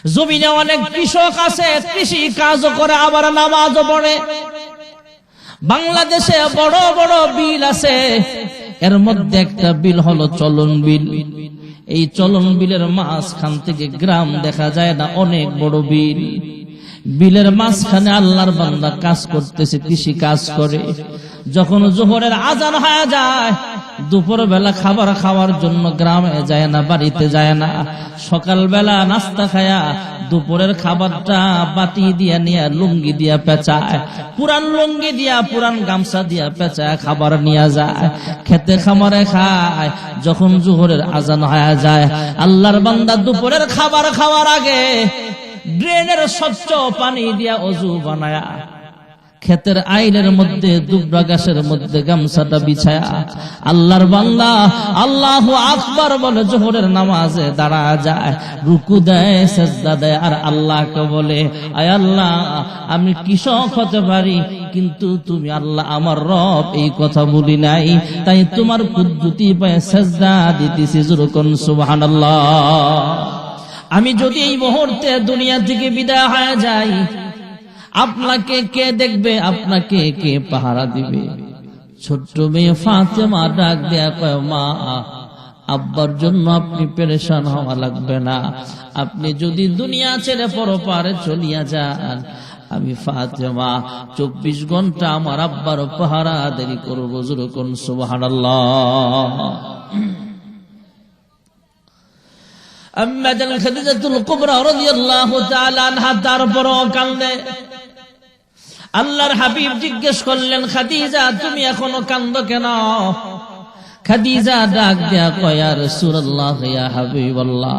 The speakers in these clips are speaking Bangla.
জমিনে অনেক কৃষক আছে, কৃষি কাজও করে, আবার নামাজও পড়ে। বাংলাদেশে বড় বড় বিল আছে, এর মধ্যে একটা বিল হলো চলন বিল। এই চলন বিলের মাঝখান থেকে গ্রাম দেখা যায় না, অনেক বড় বিল। বিলের মাঝখানে আল্লাহর বান্দা কাজ করতেছে, কৃষি কাজ করে। যখন জোহরের আজান হয়ে যায়, দুপুর বেলা খাবার খাওয়ার জন্য গ্রামে যায় না, বাড়িতে যায় না। সকালবেলা নাস্তা খায়া দুপুরের খাবারটা বাটি দিয়া নিয়ে লুঙ্গি দিয়া পেঁচায়, পুরান লুঙ্গি দিয়া পুরান গামছা দিয়া পেঁচায় খাবার নিয়ে যায়, খেতে খামারে খায়। যখন জোহরের আজান হয়ে যায়, আল্লাহর বান্দা দুপুরের খাবার খাওয়ার আগে ড্রেনের স্বচ্ছ পানি দিয়া অজু বানায়া ক্ষেতের আইলের মধ্যে দুবরা গাছের মধ্যে গামছাটা বিছায়া আল্লাহর বান্দা আল্লাহু আকবার বলে জোহরের নামাজে দাঁড়া যায়, রুকু দেয়, সিজদা দেয়, আর আল্লাহকে বলে, আয় আল্লাহ, আমি কৃষক হতে পারি, কিন্তু তুমি আল্লাহ আমার রব, এই কথা বলি নাই, তাই তোমার কুদরতি পায়ে সিজদা দিতেছি। যেরকম সুবহানাল্লাহ। আমি যদি এই মুহূর্তে দুনিয়া থেকে বিদায় হয়ে যাই, আপনাকে কে দেখবে? আপনাকে কে পাহারা দিবে? ছোট্ট মেয়ে ফাতেমা ডাক দেয়া কয়, মা, আব্বার জন্য আপনি পেরেশান হওয়া লাগবে না। আপনি যদি দুনিয়া ছেড়ে পরপারে চলিয়া যান, আমি ফাতেমা 24 ঘন্টা আমার আব্বার পাহারা দেরি করবো। যেরকম সুবহানাল্লাহ। আম্মা জান খাদিজাতুল কুবরা রাদিয়াল্লাহু তাআলা আনহা তারপরও কান্দে। আল্লাহর হাবিব জিজ্ঞেস করলেন, খাদিজা, তুমি এখনো কান্দো কেন? খাদিজা ডাক দেয়া কয়, ইয়া রাসূলুল্লাহ, ইয়া হাবিবাল্লাহ,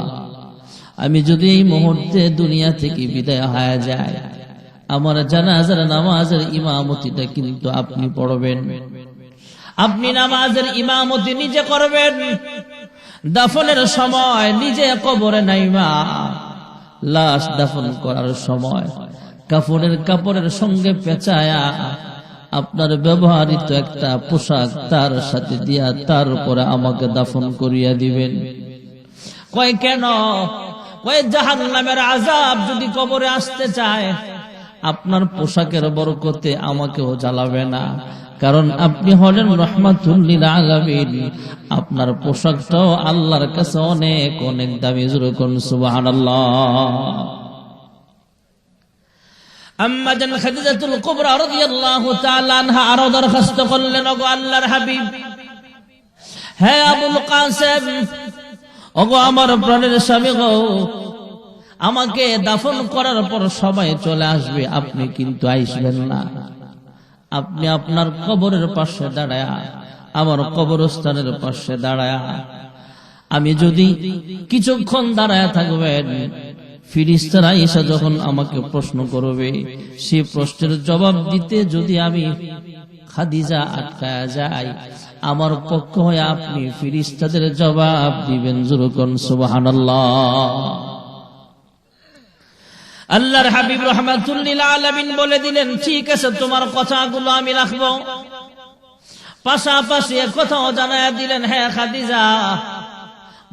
আমি যদি এই মুহূর্তে দুনিয়া থেকে বিদায় হয়ে যায়, আমার জানাজার নামাজের ইমামতিটা কিন্তু আপনি পড়বেন। আপনি নামাজের ইমামতি নিজে করবেন। দাফনের সময় নিজে কবরে নাইমা লাশ দাফন করার সময় কাফনের কাপড়ের সঙ্গে পেঁচায়া আপনার ব্যবহৃত একটা পোশাক তার সাথে দিয়া তারপরে আমাকে দাফন করিয়া দিবেন। কয় কেন? কয় জাহান্নামের আযাব যদি কবরে আসতে চায়, আপনার পোশাকের বরকতে আমাকেও জ্বালাবে না, কারণ আপনি হলেন রাহমাতুল লিল আলামিন। আপনার পোশাকটাও আল্লাহর কাছে অনেক অনেক দামি। যেরকম সুবহানাল্লাহ। আম্মা জান খাদিজাতুল কুবরা রাদিয়াল্লাহু তাআলা আনহা আরো দরখাস্ত করলেন, ওগো আল্লাহর হাবিব, হে আবুল কাসেম, ওগো আমার প্রাণের স্বামী গো, আমাকে দাফন করার পর সবাই চলে আসবে, আপনি কিন্তু আইসবেন না। আপনি আপনার কবরের পাশে দাঁড়ায়া, আমার কবরস্থানের পাশে দাঁড়ায়া, আমি যদি কিছুক্ষণ দাঁড়ায়া থাকবেন, ফিরিস্তারা এসে যখন আমাকে প্রশ্ন করবে, সেই প্রশ্নের জবাব দিতে যদি আমি খাদিজা আটকায়া যাই, আমার পক্ষ হয়ে আপনি ফিরিস্তাদের জবাব দিবেন। যেরকম সুবহানাল্লাহ। আল্লাহর হাবিব রাহমাতুল লিল আলামিন বলে দিলেন, ঠিক আছে, তোমার কথাগুলো আমি রাখবো। পাশাপাশি কথাও জানায়া দিলেন, হ্যাঁ খাদিজা,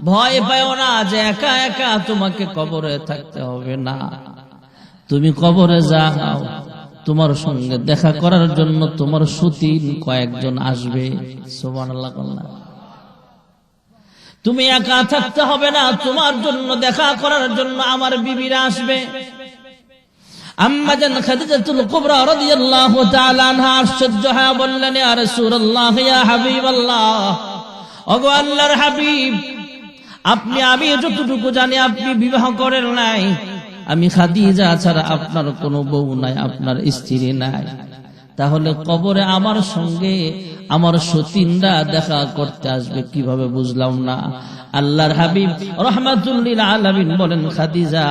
ভয় পাও না যে একা একা তোমাকে কবরে থাকতে হবে না। তুমি কবরে যাও, তোমার সঙ্গে দেখা করার জন্য তোমার সতীন কয়েকজন আসবে। সুবহানাল্লাহ। তুমি একা থাকতে হবে না, তোমার জন্য দেখা করার জন্য আমার বিবিরা আসবে। আম্মা জান খাদিজাতুল কুবরা রাদিয়াল্লাহু তাআলা আনহা আশ্চর্য হয়ে বললেন, ইয়া রাসূলুল্লাহ, ইয়া হাবিবাল্লাহ, ওগো আল্লাহর হাবিব, আপনি, আমি যতটুকু জানি আপনি বিবাহ করেন নাই। আমি খাদিজা ছাড়া আপনার কোনো বউ নাই, আপনার স্ত্রী নাই। তাহলে কবরে আমার সঙ্গে আমার সতীনরা দেখা করতে আসবে কিভাবে? বুঝলাম না। আল্লাহর হাবিব রাহমাতুল লিল আলামিন বলেন, খাদিজা,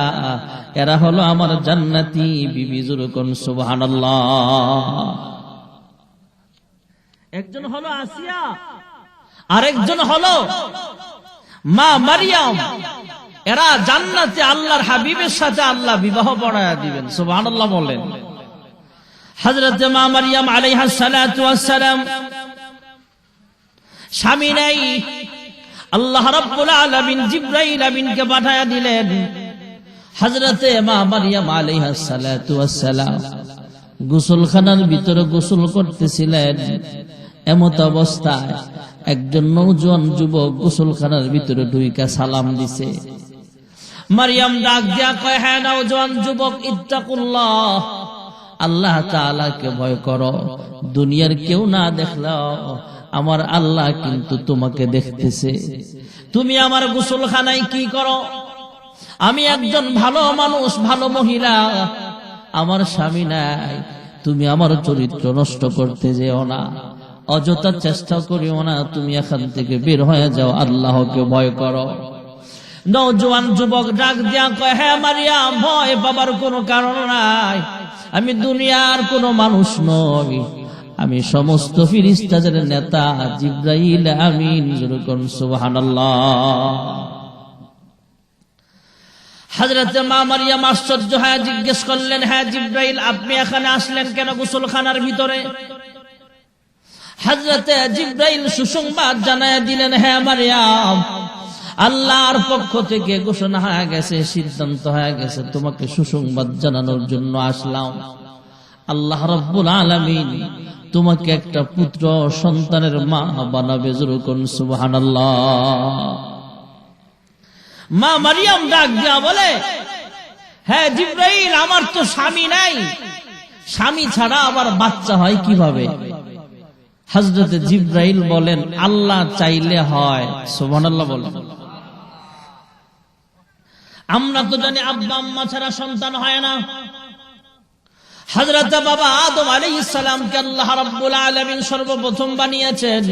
এরা হলো আমার জান্নাতি বিবি। যেরকম সুবহানাল্লাহ। একজন হলো আসিয়া, আরেকজন হলো মা মারিয়াম। এরা জান্নাতে আল্লাহর হাবিবের সাথে আল্লাহ বিবাহ পড়ায়া দিবেন। সুবহানাল্লাহ বলেন। হযরত মা মারিয়াম আলাইহাস সালাতু ওয়াস সালাম স্বামী নাই, আল্লাহ রাব্বুল আলামিন জিবরাইল আমিনকে পাঠায়া দিলেন, হযরতে মা মারিয়াম আলাইহিস সালাতু ওয়াস সালাম গোসলখানার ভিতরে গোসল করতেছিলেন। এমত অবস্থায় একজন নওজোয়ান যুবক গোসলখানার ভিতরে ঢুইকা সালাম দিছে। মারিয়াম ডাক দিয়া কয়, হ্যাঁ নওজোয়ান যুবক, ইত্তাকুল্লাহ, আল্লাহ তাআলাকে ভয় করো। দুনিয়ার কেউ না দেখলেও আমার আল্লাহ কিন্তু তোমাকে দেখতেছে। তুমি আমার গোসলখানায় কি করো? আমি একজন ভালো মানুষ, ভালো মহিলা, আমার স্বামী নাই। তুমি আমার চরিত্র নষ্ট করতে যেও না, অযথা চেষ্টা করিও না। তুমি এখান থেকে বের হয়ে যাও, আল্লাহকে ভয় করো। নওজোয়ান যুবক ডাক দিয়া কয়, হ্যাঁ মারিয়াম, ভয় পাবার কোনো কারণ নাই। আমি দুনিয়ার কোনো মানুষ নই, আমি সমস্ত ফেরেশতাদের নেতা জিবরাইল আমিন। যেরকম সুবহানাল্লাহ। হযরতে মা মারিয়াম আশ্চর্য হয়ে জিজ্ঞেস করলেন, হ্যাঁ জিবরাইল, আপনি এখানে আসলেন কেন গোসলখানার ভিতরে? হযরতে জিবরাইল সুসংবাদ জানায় দিলেন, হ্যাঁ মারিয়াম, আল্লাহর পক্ষ থেকে ঘোষণা হয়ে গেছে, সিদ্ধান্ত হয়ে গেছে, তোমাকে সুসংবাদ জানানোর জন্য আসলাম। আল্লাহ রাব্বুল আলামিন তোমাকে একটা পুত্র সন্তানের মা বানাবে। যেরকম সুবহানাল্লাহ। মা মারিয়াম ডাক দিয়া বলে, হ্যাঁ জিবরাইল, আমার তো স্বামী নাই, স্বামী ছাড়া আবার বাচ্চা হয় কিভাবে? হযরতে জিবরাইল বলেন, আল্লাহ চাইলে হয়। সুবহানাল্লাহ বলেন। আমরা তো জানি আব্বা আম্মা ছাড়া সন্তান হয় না। হযরত বাবা আদম আলাইহিস সালামকে আল্লাহ রাব্বুল আলামিন সর্বপ্রথম বানিয়েছেন।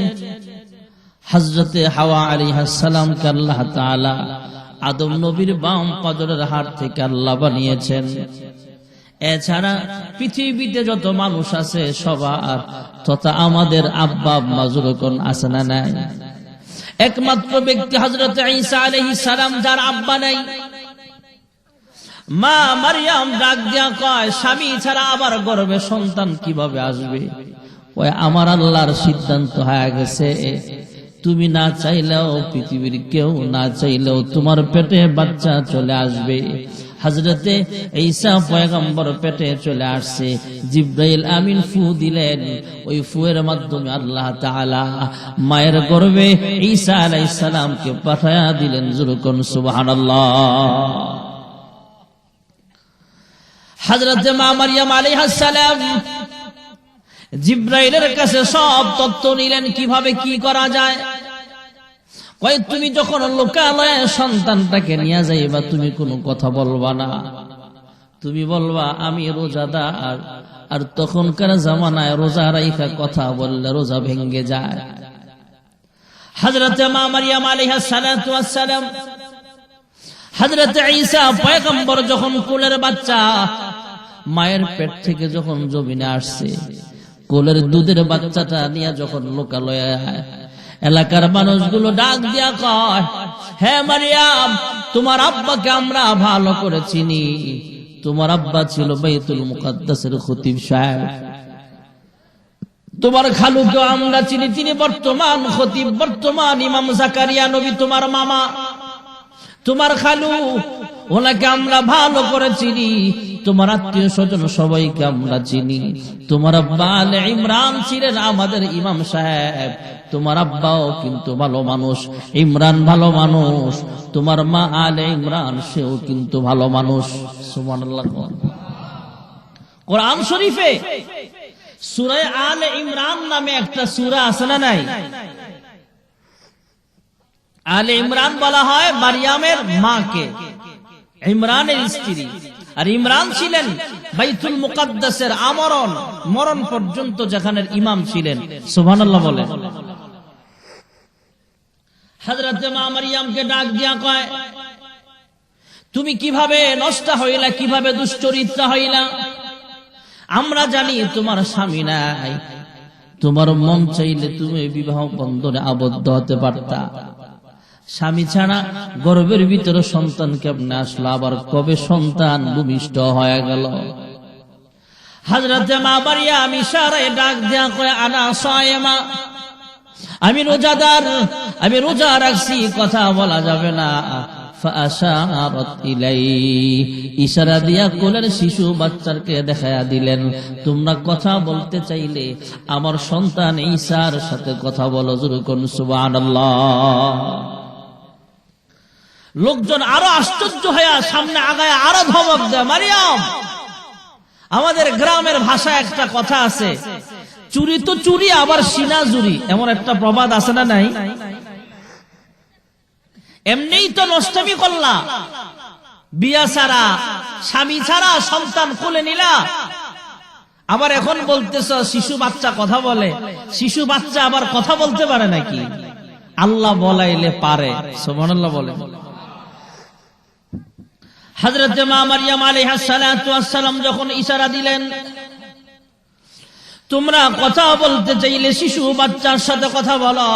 হযরতে হাওয়া আলাইহিস সালামকে আল্লাহ তাআলা আদম নবীর বাম পাজরের হাড় থেকে আল্লাহ বানিয়েছেন। এছাড়া পৃথিবীতে যত মানুষ আছে সবার তথা আমাদের আব্বা আম্মা যখন আছে না নাই, একমাত্র ব্যক্তি হযরত ঈসা আলাইহিস সালাম যার আব্বা নাই। মা মারিয়াম ডাক দিয়া কয়, স্বামী ছাড়া আবার গর্ভে সন্তান কিভাবে আসবে? ওই আমার আল্লাহর সিদ্ধান্ত হয়ে গেছে, তুমি না চাইলেও, পৃথিবীর কেউ না চাইলেও তোমার পেটে বাচ্চা চলে আসবে। হযরতে ঈসা পয়গম্বর পেটে চলে আসছে। জিবরাইল আমিন ফু দিলেন, ওই ফুয়ের মাধ্যমে আল্লাহ তাআলা মায়ের গর্ভে ঈসা আলাইহিস সালামকে পাঠায়া দিলেন। যেরকম সুবহানাল্লাহ। হযরতে মা মারিয়াম আলাইহিস সালাম জিবরাইলের কাছে সব তথ্য নিলেন, কিভাবে কি করা যায়। কয়, তুমি যখন লোকালয়ে সন্তানটাকে নিয়ে যাইবা, তুমি কোনো কথা বলবা না, তুমি বলবা আমি রোজাদার। আর তখনকার জামানায় রোজা রাইখা কথা বললে রোজা ভেঙে যায়। হযরতে মা মারিয়াম আলাইহিস সালাতু ওয়াস সালাম, হযরতে ঈসা পয়গম্বর যখন কোলের বাচ্চা মায়ের পেট থেকে যখন জমিনে আসছে, কোলের দুধের বাচ্চাটা নিয়ে যখন লোকালয়ে এলাকার মানুষগুলো ডাক দিয়া কয়, হে মারিয়াম, তোমার আব্বাকে আমরা ভালো করে চিনি। তোমার আব্বা ছিল বাইতুল মুকাদ্দাসের খতিব সাহেব। তোমার খালুকে আমরা চিনি, তিনি বর্তমান খতিব, বর্তমান ইমাম জাকারিয়া নবী তোমার মামা। তোমার খালু, ওনাকে আমরা ভালো করে চিনি। তোমার আত্মীয় স্বজন সবাইকে আমরা চিনি। তোমার আব্বা আলে ইমরান ছিলেন আমাদের ইমাম সাহেব। তোমার আব্বাও কিন্তু ভালো মানুষ, ইমরান ভালো মানুষ। তোমার মা আলে ইমরান, সেও কিন্তু ভালো মানুষ। সুবহানাল্লাহ। কোরআন শরীফে সূরা আলে ইমরান নামে একটা সূরা আছে না নাই? আলে ইমরান বলা হয় মারিয়ামের মাকে, ইমরানের স্ত্রী। আর ইমরান ছিলেন বাইতুল মুকাদ্দাসের আমরণ, মরণ পর্যন্ত যেখানের ইমাম ছিলেন। সুবহানাল্লাহ বলে। হযরত মা মারিয়ামকে ডাক দিয়া কয়, তুমি কিভাবে নষ্ট হইলা, কিভাবে দুশ্চরিত্রা হইলা? আমরা জানি তোমার স্বামী নাই, তোমার মন চাইলে তুমি বিবাহ বন্ধনে আবদ্ধ হতে পারতা। স্বামী ছাড়া গর্ভের ভিতরে সন্তান কেমনে আসলো? আবার কবে সন্তান ভূমিষ্ঠ হয়ে গেল? হযরতে মা মারিয়াম ইশারায় ডাক দিয়া কয়, আনা সায়েমা, আমি রোজাদার, আমি রোজা রাখছি, কথা বলা যাবে না। ফাআশারাত ইলাইহি, ইশারা দিয়া কোলের শিশু বাচ্চাকে দেখায়া দিলেন, তোমরা কথা বলতে চাইলে আমার সন্তান ঈসার সাথে কথা বলো। জোরে কোন সুবহানাল্লাহ। লোকজন আরো আশ্চর্য হয়ে সামনে আগায় আরো ধমক দেয়, মারিয়াম। আমাদের গ্রামের ভাষায় একটা কথা আছে, চুরি তো চুরি আবার সিনা জুরি, এমন একটা প্রবাদ আছে না নাই? এমনিই তো নষ্টমি করলা, বিয়া ছাড়া স্বামী ছাড়া সন্তান কোলে নিলা, আবার এখন বলতেছ শিশু বাচ্চা কথা বলে। শিশু বাচ্চা আবার কথা বলতে পারে নাকি? আল্লাহ বলাইলে পারে। সুবহানাল্লাহ বলে। হযরত মা মারইয়াম আলাইহিস সালাতু ওয়াস সালাম যখন ইশারা দিলেন, তোমরা কথা বলতে চাইলে শিশু বাচ্চার সাথে কথা বলো,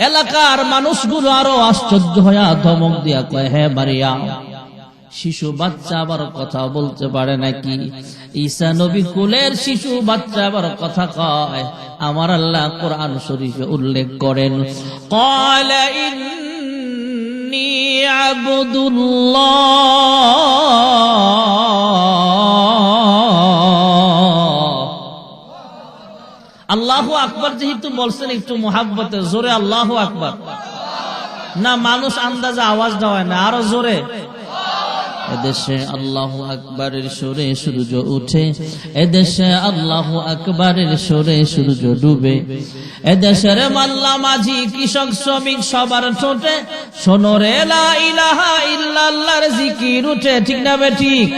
এলাকার মানুষগুলো আরো আশ্চর্য হয়ে ধমক দিয়া কয়, হে মারিয়াম, শিশু বাচ্চা আবার কথা বলতে পারে নাকি? ঈসা নবী কুলের শিশু বাচ্চা আবার কথা কয়। আমার আল্লাহ কোরআন শরীফে উল্লেখ করেন, ক্বালা ইন্নী আবদুল্লাহ। আল্লাহু আকবার যেহেতু বলছেন একটু মুহাব্বতে, জোরে আল্লাহু আকবার না, মানুষ আন্দাজে আওয়াজ দেওয়া না, আরো জোরে। এদেশে আল্লাহু আকবারের সুরে সূর্য উঠে, এদেশে আল্লাহু আকবারের সুরে সূর্য ডুবে, এদেশের মাল্লা মাঝি কৃষক শ্রমিক সবার ঠোঁটে শোনো রে লা ইলাহা ইল্লাল্লাহর জিকির উঠে। ঠিক না বে ঠিক?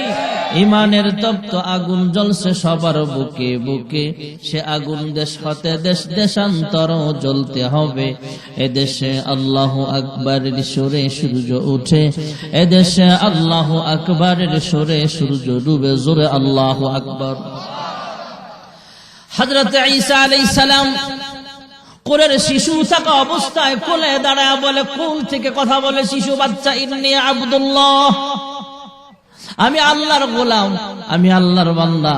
ইমানের তপ্ত আগুন জ্বলছে সবার বুকে বুকে, সে আগুন দেশ হতে দেশ দেশান্তর জ্বলতে হবে। এদেশে আল্লাহু আকবারের সুরে সূর্য উঠে, এদেশে আল্লাহু আকবারের সুরে সূর্য ডুবে। জোরে আল্লাহু আকবার। হযরত ঈসা আলাইহিস সালাম কোলের শিশু থাকা অবস্থায় কোলে দাঁড়ায় বলে, কোল থেকে কথা বলে শিশু বাচ্চা, ইন্নী আব্দুল্লাহ, আমি আল্লাহর গোলাম, আমি আল্লাহর বান্দা।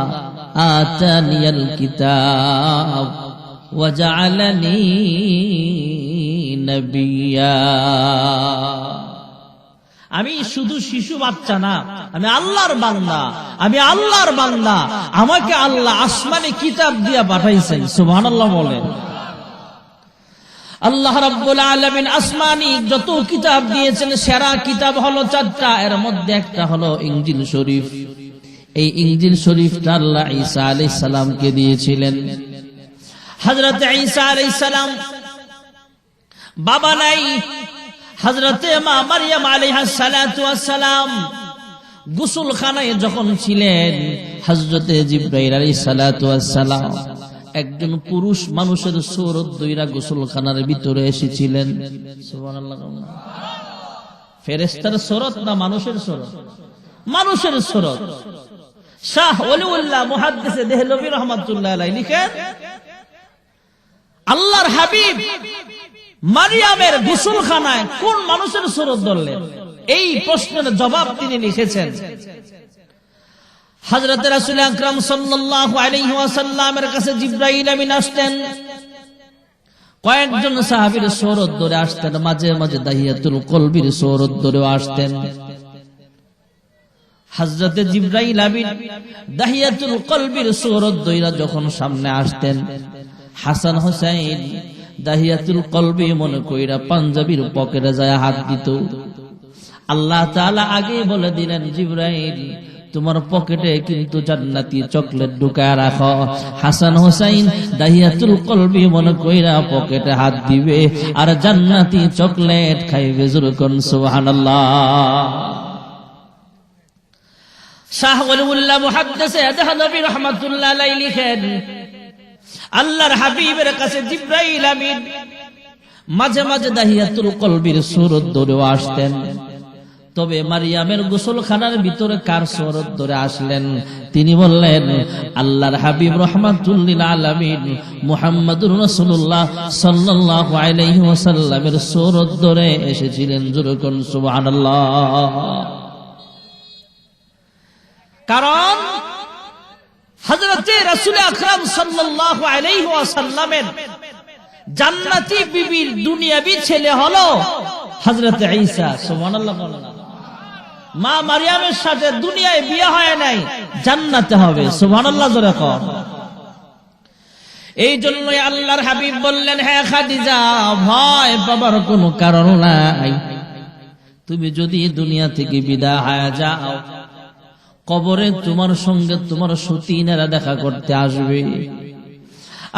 আতানিয়াল কিতাব ওয়া জাআলানি নবিয়্যা। আমি শুধু শিশু বাচ্চা না, আমি আল্লাহর বান্দা, আমি আল্লাহর বান্দা। আমাকে আল্লাহ আসমানি কিতাব দিয়া পাঠাইছেন। সুবহানাল্লাহ বলেন। আল্লাহ রাব্বুল আলামিন আসমানি যত কিতাব দিয়েছেন, সেরা কিতাব হলো 4টা, এর মধ্যে একটা হলো ইনজিল শরীফ। এই ইনজিল শরীফটা আল্লাহ ঈসা আলাইহিস সালামকে দিয়েছিলেন। হযরত ঈসা আলাইহিস সালাম বাবা নাই। হযরত মা মারইয়াম আলাইহাস সালাতু ওয়াস সালাম গোসলখানায় যখন ছিলেন, হযরত জিবরাইল আলাইহিস সালাতু ওয়াস সালাম একজন পুরুষ মানুষের সুরত দইরা গোসলখানার ভিতরে এসেছিলেন। সুবহানাল্লাহ। ফেরেশতার সুরত না মানুষের সুরত? মানুষের সুরত। শাহ ওলিউল্লাহ মুহাদ্দিস দেহলভী রাহমাতুল্লাহ আলাইহি লিখেন, আল্লাহর হাবিব মারিয়ামের গোসলখানায় কোন মানুষের সুরত ধরলেন? এই প্রশ্নের জবাব তিনি লিখেছেন। হযরত রাসূল আকরাম সাল্লাল্লাহু আলাইহি ওয়াসাল্লামের কাছে জিবরাইল আমিন আসতেন, কয়েকজন সাহাবীর সুরত ধরে আসতেন, মাঝে মাঝে দাহিয়াতুল কলবির সুরত ধরে আসতেন। হযরত জিবরাইল আমিন দাহিয়াতুল কলবির সুরত ধরে যখন সামনে আসতেন, হাসান হোসেন দাহিয়াতুল কলবি মনে কইরা পাঞ্জাবির পকেটে যায় হাত দিত। আল্লাহ তাআলা আগে বলে দিলেন, জিবরাইল তোমার পকেটে কিন্তু জান্নাতি চকলেট ঢুকায় রাখো। হাসান হোসেন দাহিয়াতুল কলবি মনে কইরা পকেটে হাত দিবে আর জান্নাতি চকলেট খাইবে। জোরে কোন সুবহানাল্লাহ। শাহ ওলিউল্লাহ মুহাদ্দিস দেহলভী রাহমাতুল্লাহ আলাইহি লিখেন, আল্লাহর হাবিবের কাছে জিবরাইল আমিন মাঝে মাঝে দাহিয়াতুল কলবির সুরত ধরে আসতেন। তবে মারিয়ামের গোসলখানার ভিতরে কার সুরত ধরে আসলেন? তিনি বললেন, আল্লাহর হাবিব রাহমাতুল লিল আলামিন মুহাম্মদুর রাসূলুল্লাহ সাল্লাল্লাহু আলাইহি ওয়াসাল্লামের সুরত ধরে এসেছিলেন। জোরে কোন সুবহানাল্লাহ। কারণ হযরত রাসূল আকরাম সাল্লাল্লাহু আলাইহি ওয়াসাল্লামের জান্নাতি বিবির দুনিয়াবি ছেলে হলো হযরত ঈসা, সুবহানাল্লাহ বলেন। মা মারিয়ামের সাথে দুনিয়ায় বিয়ে হয় নাই, জান্নাতে হবে, সুবহানাল্লাহ জোরে কর। এই জন্যই আল্লাহর হাবিব বললেন, হে খাদিজা, ভয় পাবার কোনো কারণ নাই। তুমি যদি দুনিয়া থেকে বিদায় হয়ে যাও, কবরে তোমার সঙ্গে তোমার সতীনেরা দেখা করতে আসবে।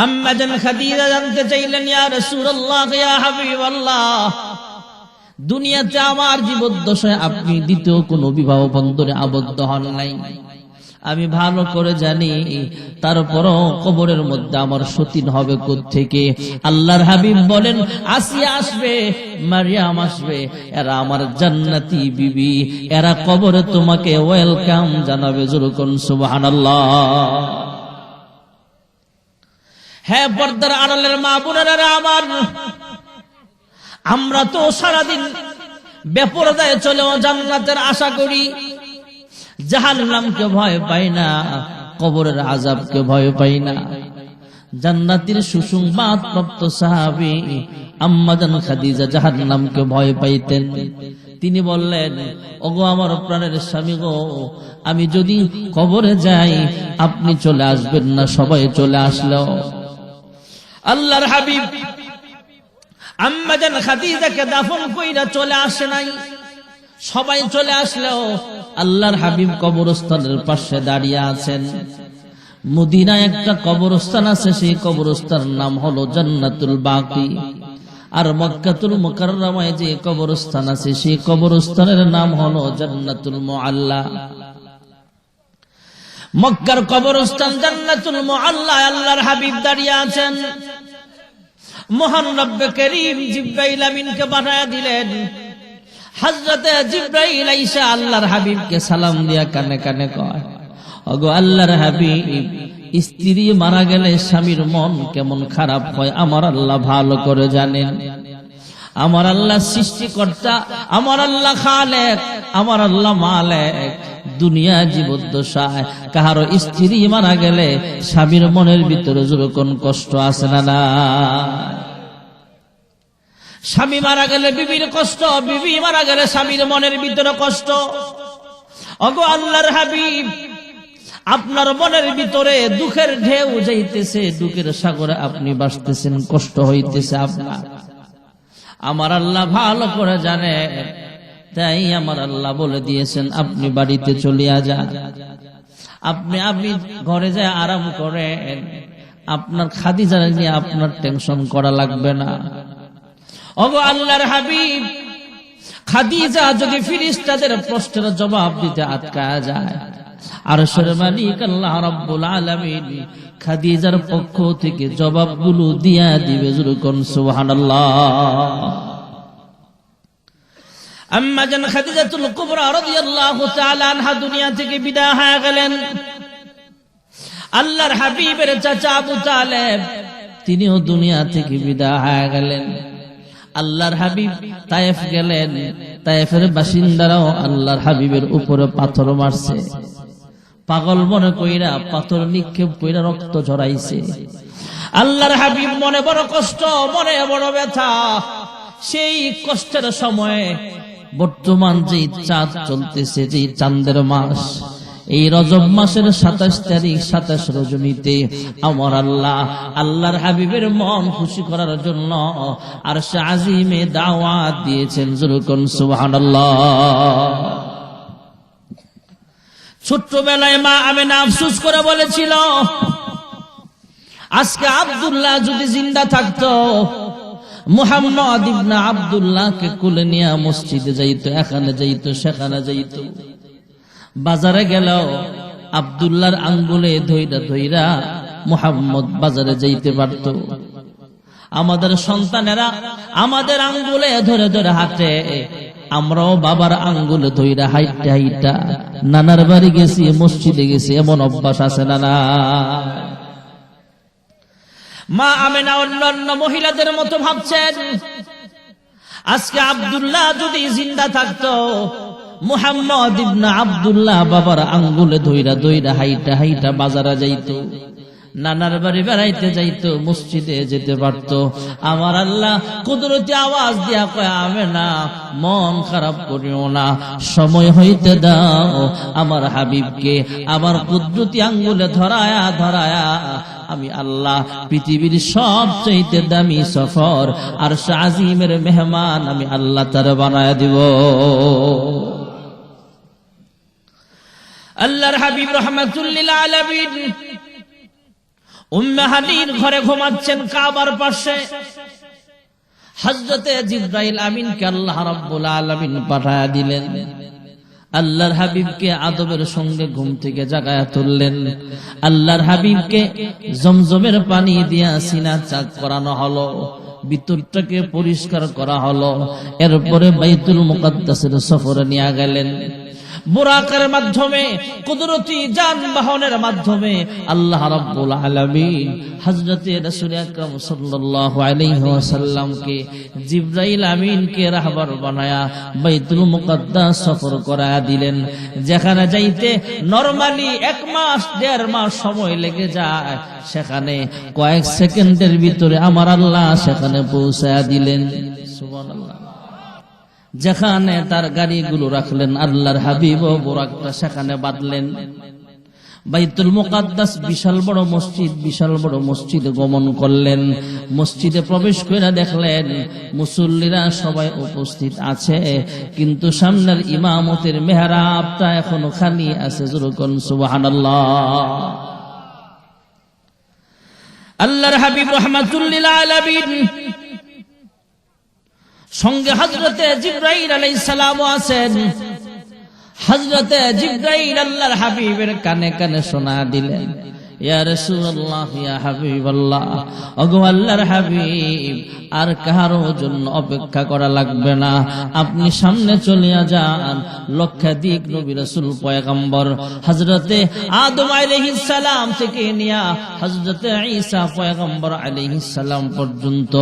আম্মা জান খাদিজা জানতে চাইলেন, ইয়া রাসূলুল্লাহ, ইয়া হাবিবাল্লাহ, দুনিয়াতে আমার জীবদ্দশায় আপনি দ্বিতীয় কোন বিবাহ বন্ধনে আবদ্ধ হন নাই, আমি ভালো করে জানি। তারপরও কবরের মধ্যে আমার সতীন হবে কোত্থেকে? আল্লাহর হাবিব বলেন, আসিয়া আসবে, মারিয়াম আসবে, এরা আমার জান্নাতি বিবি, এরা কবরে তোমাকে ওয়েলকাম জানাবে। জোরকন সুবহানাল্লাহ। হ্যাঁ, পর্দার আড়ালের মা বোনেরা আমার, আমরা তো সারাদিন বেপরদায় চলেও জান্নাতের আশা করি, জাহান্নামকে ভয় পাই না, কবরের আযাবকে ভয় পাই না। জান্নাতের সুসংবাদ প্রাপ্ত সাহাবী আম্মা জান খাদিজা জাহান্নামকে ভয় পাইতেন। তিনি বললেন, ওগো আমার প্রাণের স্বামী গো, আমি যদি কবরে যাই আপনি চলে আসবেন না? সবাই চলে আসলো। আল্লাহর হাবিব আম্মা জান খাদিজাকে দাফন কইরা চলে আসে নাই, সবাই চলে আসলেও আল্লাহর হাবিব কবরস্থানের পাশে দাঁড়িয়ে আছেন। মদিনায় একটা কবরস্থান আছে, সেই কবরস্থানের নাম হলো জান্নাতুল বাকি। আর মক্কাতুল মুকাররমায় যে কবরস্থান আছে, সেই কবরস্থানের নাম হলো জান্নাতুল মুআল্লা। মক্কার কবরস্থান জান্নাতুল মুআল্লা, আল্লাহর হাবিব দাঁড়িয়ে আছেন। মহান রব্বে করিম জিবরাইল আমিনকে পাঠায়া দিলেন। হযরতে জিবরাইল আইসা আল্লাহর হাবিবকে সালাম দিয়া কানে কানে কয়, ওগো আল্লাহর হাবিব, স্ত্রী মারা গেলে স্বামীর মন কেমন খারাপ হয় আমার আল্লাহ ভালো করে জানেন। আমার আল্লাহ সৃষ্টিকর্তা, আমার আল্লাহ খালেক, আমার আল্লাহ মালিক। দুনিয়া জীবদ্দশায় কাহারো স্ত্রী মারা গেলে স্বামীর মনের ভিতরে যখন কষ্ট আসে না না? স্বামী মারা গেলে বিবির কষ্ট, বিবি মারা গেলে স্বামীর মনের ভিতরে কষ্ট। ওগো আল্লাহর হাবিব, আপনার মনের ভিতরে দুঃখের ঢেউ যাইতেছে, দুঃখের সাগরে আপনি ভাসতেছেন, কষ্ট হইতেছে আপনার। আমার আল্লাহ ভালো করে জানে, তাই আমার আল্লাহ বলে দিয়েছেন আপনি বাড়িতে চলিয়া যান, আপনি ঘরে যায় আরাম করেন, আপনার খাদিজা নিয়ে আপনার টেনশন করা লাগবে না। ওগো আল্লাহর হাবিব, খাদিজা যদি ফেরেশতাদের প্রশ্নের জবাব দিতে আটকায়া যায়, আরশের মালিক আল্লাহ রাব্বুল আলামিন খাদিজার পক্ষ থেকে জবাবগুলো দিয়া দিবে। যুরকন সুবহানাল্লাহ। আম্মা জান খাদিজাতুল কুবরা রাদিয়াল্লাহু তাআলা আনহা দুনিয়া থেকে বিদায় হয়ে গেলেন। আল্লাহর হাবিবের চাচা আবু তালেব তিনিও দুনিয়া থেকে বিদায় হয়ে গেলেন। আল্লাহর হাবিব তায়েফ গেলেন, তায়েফের বাসিন্দারাও আল্লাহর হাবিবের উপরে পাথর মারছে, পাগল মনে কইরা পাথর নিক্ষেপ কইরা রক্ত ঝরাইছে। আল্লাহর হাবিব মনে বড় কষ্ট, মনে বড় ব্যথা। সেই কষ্টের সময়ে বর্তমান যে চাঁদ চলতেছে, যে চাঁদের মাস, এই রজব মাসের 27 তারিখ 27 রজনীতে আমার আল্লাহ আল্লাহর হাবিবের মন খুশি করার জন্য আরশে আজিমে দাওয়াত দিয়েছেন। যুরকন সুবহানাল্লাহ। ছোট্টবেলায় মা আমেনা আফসোস করে বলেছিল, আজকে আব্দুল্লাহ যদি জিন্দা থাকতো, মুহাম্মদ ইবনে আব্দুল্লাহকে কোলে নিয়ে মসজিদে যাইতো, এখানে যাইতো, সেখানে যাইতো। বাজারে গেল, আব্দুল্লাহর আঙ্গুলে ধইরা ধইরা মুহাম্মদ বাজারে যাইতে পারত। আমাদের সন্তানেরা আমাদের আঙ্গুলে ধরে ধরে হাঁটে, আমরাও বাবার আঙ্গুলে ধইরা হাইটা হাইটা নানার বাড়ি গেছি, মসজিদে গেছি, এমন অভ্যাস আছে না না? মা আমেনা অন্যান্য মহিলাদের মতো ভাবছেন, আজকে আব্দুল্লাহ যদি জিন্দা থাকতো, মুহাম্মদ ইবনে আব্দুল্লাহ বাবার আঙ্গুলে ধইরা ধইরা হাইটা হাইটা বাজারে যাইতো, নানার বাড়ি বেড়াইতে যাইতো, মসজিদে যেতে পারতো। আমার আল্লাহ কুদরতি আওয়াজ দিয়া কয়, আমেনা মন খারাপ করিও না, সময় হইতে দাও আমার হাবিবকে আমার কুদরতি আঙ্গুলে ধরায়া ধরায়া আমি আল্লাহ পৃথিবীর সবচেয়ে দামি সফর আর আজিমের মেহমান আমি আল্লাহ তার বানায় দিব। আল্লাহর হাবিব রাহমাতুল লিল আলামিন উম্মে হানির ঘরে ঘুমাচ্ছেন কাবার পাশে। হযরতে জিবরাইল আমিনকে আল্লাহ রাব্বুল আলামিন পাঠায়া দিলেন। আল্লাহর হাবিবকে আদবের সঙ্গে ঘুম থেকে জাগায়া তুললেন। আল্লাহর হাবিবকে জমজমের পানি দিয়া সিনা চাক করানো হলো, ভিতরটাকে পরিষ্কার করা হলো। এরপরে বাইতুল মুকাদ্দাসের সফরে নিয়ে গেলেন। বুরাকের মাধ্যমে, কুদরতি যানবাহনের মাধ্যমে আল্লাহ রাব্বুল আলামিন হযরতে রাসূল আকরাম সাল্লাল্লাহু আলাইহি ওয়াসাল্লামকে জিবরাইল আমিনকে রাহবার বানায়া বাইতুল মুকাদ্দাস সফর করায়া দিলেন। যেখানে যাইতে নরমালি 1 মাস 1.5 মাস সময় লেগে যায়, সেখানে কয়েক সেকেন্ডের ভিতরে আমার আল্লাহ সেখানে পৌঁছায়া দিলেন। সুবহানাল্লাহ। যেখানে তার গাড়িগুলো রাখলেন, আল্লাহর হাবিব ও বুরাকটা সেখানে বাঁধলেন। বাইতুল মুকাদ্দাস বিশাল বড় মসজিদ, বিশাল বড় মসজিদে গমন করলেন। মসজিদে প্রবেশ করে দেখলেন মুসল্লিরা সবাই উপস্থিত আছে, কিন্তু সামনের ইমামতের মেহরাবটা এখনো খালি আছে। যেরকম সুবহানাল্লাহ। আল্লাহর হাবিব রাহমাতুল লিল আলামিন সঙ্গে হযরতে জিবরাইল আলাইহিস সালাম আছেন। হযরতে জিবরাইল আল্লাহর হাবিবের কানে কানে শোনা দিলেন, ইয়া রাসূলুল্লাহ, ইয়া হাবিবাল্লাহ, ওগো আল্লাহর হাবিব, আর কারো জন্য অপেক্ষা করা লাগবে না, আপনি সামনে চলে যান। লক্ষাধিক নবী রাসূল পয়গম্বর হযরতে আদম আলাইহিস সালাম থেকে নিয়া হযরতে ঈসা পয়গম্বর আলাইহিস সালাম পর্যন্ত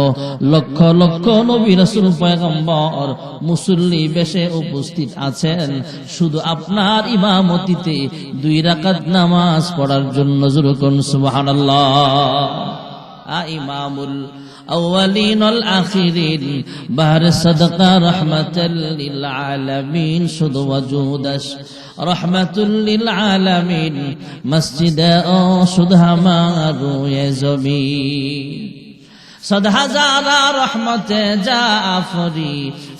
লক্ষ লক্ষ নবী রাসূল পয়গম্বর মুসল্লি বেশে উপস্থিত আছেন, শুধু আপনার ইমামতিতে 2 রাকাত নামাজ পড়ার জন্য। যেরকম সুবহানাল্লাহ। ইমামুল আউয়ালিন ওয়াল আখিরিন, বাহর সাদকা রাহমাতাল লিল আলামিন, শুধু ওয়াজুদাস রাহমাতুল লিল আলামিন, মসজিদে ও শুধু আমারু এ জমিন। 100,000 রহমতে জাফরি,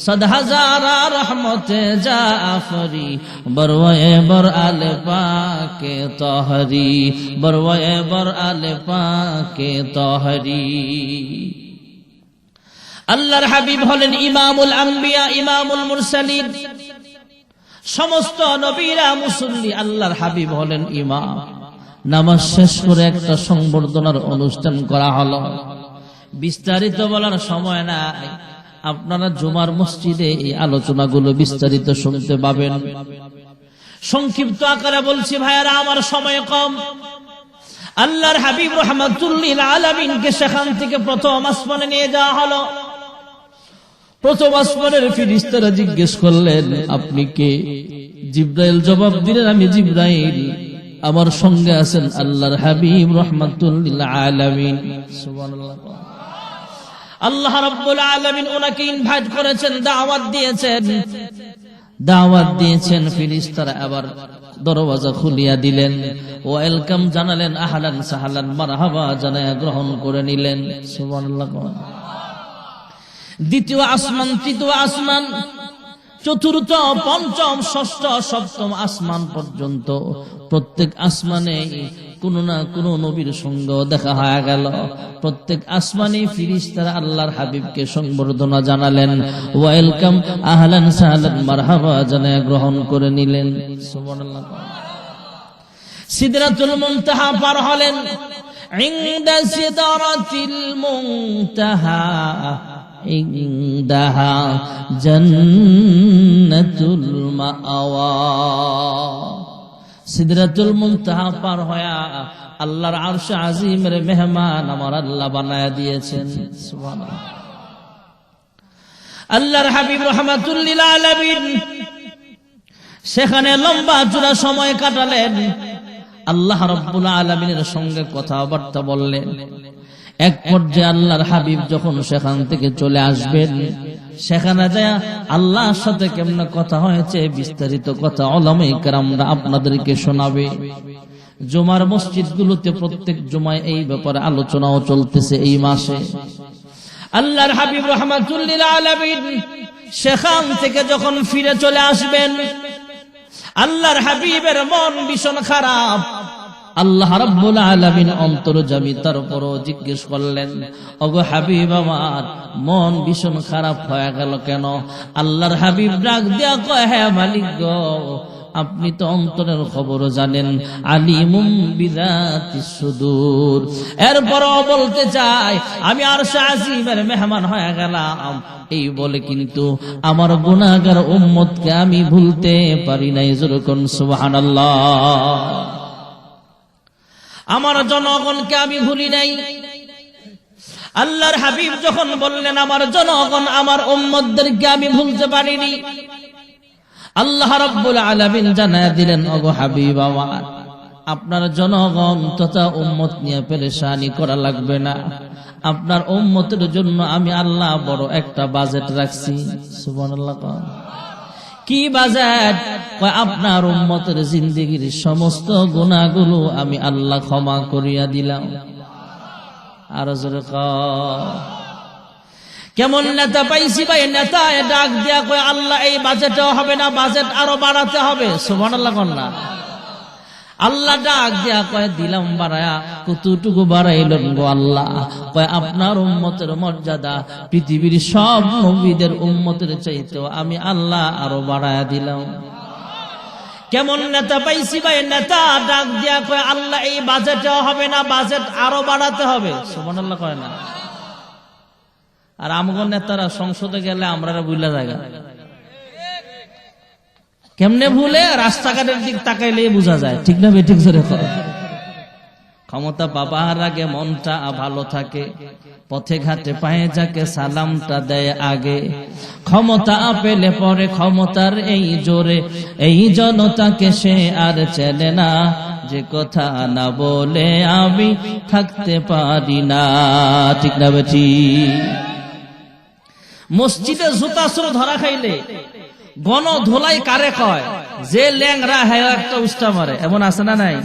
100,000 রহমতে জাফরি, বরওয়ে বর আলে পাকে তহরি, বরওয়ে বর আলে পাকে তহরি। আল্লাহর হাবিব হলেন ইমামুল আম্বিয়া, ইমামুল মুরসালিন। সমস্ত নবীরা মুসল্লি, আল্লাহর হাবিব হলেন ইমাম। নামাজ শেষ করে একটা সংবর্ধনার অনুষ্ঠান করা হলো। বিস্তারিত বলার সময় নাই, আপনারা জুমার মসজিদে এই আলোচনাগুলো বিস্তারিত শুনতে পাবেন। সংক্ষিপ্ত আকারে বলছি ভাইয়ারা, আমার সময় কম। আল্লাহর হাবিব রাহমাতুল লিল আলামিনকে সেখান থেকে প্রথম আসমানে নিয়ে যাওয়া হলো। প্রথম আসমানের ফেরেশতারা জিজ্ঞেস করলেন, আপনি কে? জিবরাইল জবাব দিলেন, আমি জিবরাইল, আমার সঙ্গে আছেন আল্লাহর হাবিব রাহমাতুল লিল আলামিন। সুবহানাল্লাহ। আল্লাহ রাব্বুল আলামিন ওনাকে ইনভাইট করেছেন, দাওয়াত দিয়েছেন। ফেরেশতারা আবার দরওয়াজা খুলিয়া দিলেন, ওয়েলকাম জানালেন, আহলান সাহলান মারহাবা জানায়া গ্রহণ করে নিলেন। সুবহানাল্লাহ। দ্বিতীয় আসমান, তৃতীয় আসমান, চতুর্থ, পঞ্চম, ষষ্ঠ, সপ্তম আসমান পর্যন্ত প্রত্যেক আসমানে কোনো না কোনো নবীর সঙ্গ দেখা হয়ে গেল। প্রত্যেক আসমানে ফেরেশতারা আল্লাহর হাবিবকে সংবর্ধনা জানালেন, ওয়েলকাম, আহলান সাহলান মারহাবা জানায়া গ্রহণ করে নিলেন। সুবহানাল্লাহ। সিদরাতুল মুনতাহা পার হলেন। ইনদা সিদরাতিল মুনতাহা, ইনদাহা জান্নাতুল মাআওয়া। সিদরাতুল মুনতাহা পার হয়া আল্লাহর আরশ আজিমের মেহমান আমার আল্লাহ বানায়া দিয়েছেন। সুবহানাল্লাহ। আল্লাহর হাবিব রাহমাতুল লিল আলামিন সেখানে লম্বা চূড়া সময় কাটালেন। আল্লাহ রাব্বুল আলামিনের সঙ্গে কথাবার্তা বললেন। এক পর্যায়ে আল্লাহর হাবিব যখন সেখান থেকে চলে আসবেন, সেখানে যায় আল্লাহর সাথে কেমন কথা হয়েছে বিস্তারিত কথা উলামায়ে কেরামরা আপনাদেরকে শোনাবে। জুমার মসজিদগুলোতে প্রত্যেক জুমায় এই ব্যাপারে আলোচনাও চলতেছে এই মাসে। আল্লাহর হাবিব রাহমাতুল লিল আলামিন সেখান থেকে যখন ফিরে চলে আসবেন, আল্লাহর হাবিবের মন ভীষণ খারাপ। আল্লাহ রাব্বুল আলামিন অন্তর্যামী, তারপরও জিজ্ঞেস করলেন, ওগো হাবিব আমার মন ভীষণ খারাপ হয়ে গেল কেন? আল্লাহর হাবিব ডাক দিয়া কয়, হ্যাঁ মালিক গো, আপনি তো অন্তরের খবর জানেন, আলিমুম বিযাতিস সুদূর। এরপরও বলতে চাই, আমি আরশে আজিমের মেহমান হয়ে গেলাম, এই বলে কিন্তু আমার গুনাহগার উম্মতকে আমি ভুলতে পারি নাই। যেরকম সুবহানাল্লাহ, আমার জনগণকে আমি ভুলি নাই। আল্লাহর হাবিব যখন বললেন আমার জনগণ, আমার উম্মতদেরকে আমি ভুলতে পারিনি, আল্লাহ রাব্বুল আলামিন জানায়া দিলেন, ওগো হাবিব আমার, আপনার জনগণ তথা উম্মত নিয়ে পেরেশানি করা লাগবে না। আপনার উম্মতের জন্য আমি আল্লাহ বড় একটা বাজেট রাখছি। সুবহানাল্লাহ। কি বাজেট? আপনার উম্মতের জিন্দেগির সমস্ত গুনাহগুলো আমি আল্লাহ ক্ষমা করিয়া দিলাম। আর জোরে কেমন নেতা পাইছি ভাই, নেতা ডাক দিয়া কয়, আল্লাহ এই বাজেটও হবে না, বাজেট আরো বাড়াতে হবে। সুবহানাল্লাহ কন্যা। আল্লাহ ডাক দিয়া কয়, দিলাম বাড়ায়া, কতটুকু বাড়াইলেন গো আল্লাহ? কয়, আপনার উম্মতের মর্যাদা পৃথিবীর সব নবীদের উম্মতের চাইতেও আমি আল্লাহ আরো বাড়ায়া দিলাম। কেমন নেতা পাইছি ভাই, নেতা ডাক দিয়া কয়, আল্লাহ এই বাজেটও হবে না, বাজেট আরো বাড়াতে হবে। সুবহানাল্লাহ কয় না? আর আমগণ নেতারা সংসদে গেলে আমরা ভুলে যাই। কেমনে ভুলে? রাস্তাঘাটের দিক তাকাইলে বোঝা যায়, ঠিক না বেঠিক? জোরে করে। ক্ষমতা পাবার আগে মনটা ভালো থাকে, পথে ঘাটে পায়ে যাকে সালামটা দেয় আগে। ক্ষমতা পেলে পরে ক্ষমতার এই জোরে এই জনতাকে সে আর চেনে না, যে কথা না বলে আমি থাকতে পারি না, ঠিক না বেঠি? মসজিদে জুতাসুর ধরা খাইলে গণ ধোলাই কারে কয়? যে ল্যাংরা হ্যাঁ একটা উস্তা মারে, এমন আছে না নাই?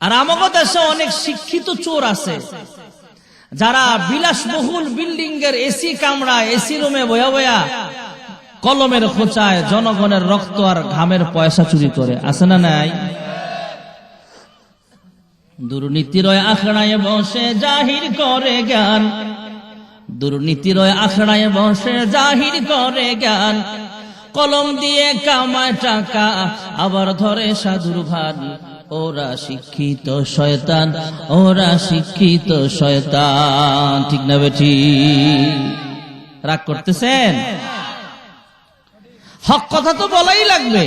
আর আমাদের দেশে অনেক শিক্ষিত চোর আছে, যারা বিলাসবহুল বিল্ডিং এর এসি কামরা, এসি রুমে বয়া বয়া কলমের খোঁচায় জনগণের রক্ত আর ঘামের পয়সা চুরি করে। আছে না নাই? দুর্নীতির আখড়ায় বসে জাহির করে জ্ঞান, দুর্নীতির আখড়ায় বসে জাহির করে জ্ঞান। কলম দিয়ে কামায় টাকা, আবার ধরে সাধুর ভান। ওরা শিক্ষিত শয়তান, ওরা শিক্ষিত শয়তান, ঠিক না বেঠি? রাগ করতেছেন? হক কথা তো বলাই লাগবে।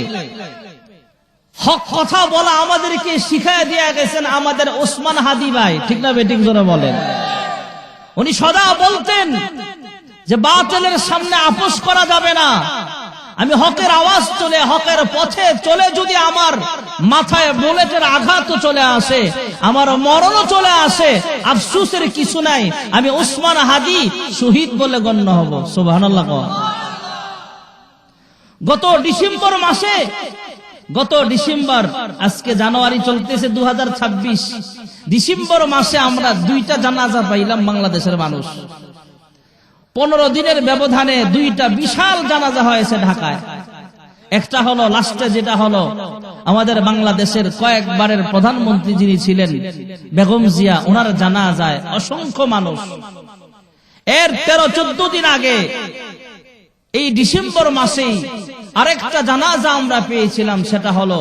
হক কথা বলা আমাদেরকে শিখায় দিয়ে গেছেন আমাদের ওসমান হাদি ভাই, ঠিক না বেঠিক? জোরে বলেন। উনি সদা বলতেন যে বাতিলের সামনে আপোষ করা যাবে না। আমি হকের আওয়াজ তুলে হকের পথে চলে যদি আমার মাথায় বুলেটের আঘাত চলে আসে, আমার মরণও চলে আসে, আফসোসের কিছু নাই, আমি ওসমান হাদি শহীদ বলে গণ্য হব। সুবহানাল্লাহ। গত ডিসেম্বর, আজকে জানুয়ারি চলতেছে 2026, ডিসেম্বর মাসে আমরা 2টা জানাজা পাইলাম বাংলাদেশের মানুষ। 15 দিনের ব্যবধানে 2টা বিশাল জানাজা হয়েছে ঢাকায়। একটা হলো লাস্টে, যেটা হলো আমাদের বাংলাদেশের কয়েকবারের প্রধানমন্ত্রী যিনি ছিলেন বেগম জিয়া, ওনার জানাজায় অসংখ্য মানুষ। এর 13-14 দিন আগে এই ডিসেম্বর মাসেই আরেকটা জানাজা আমরা পেয়েছিলাম, সেটা হলো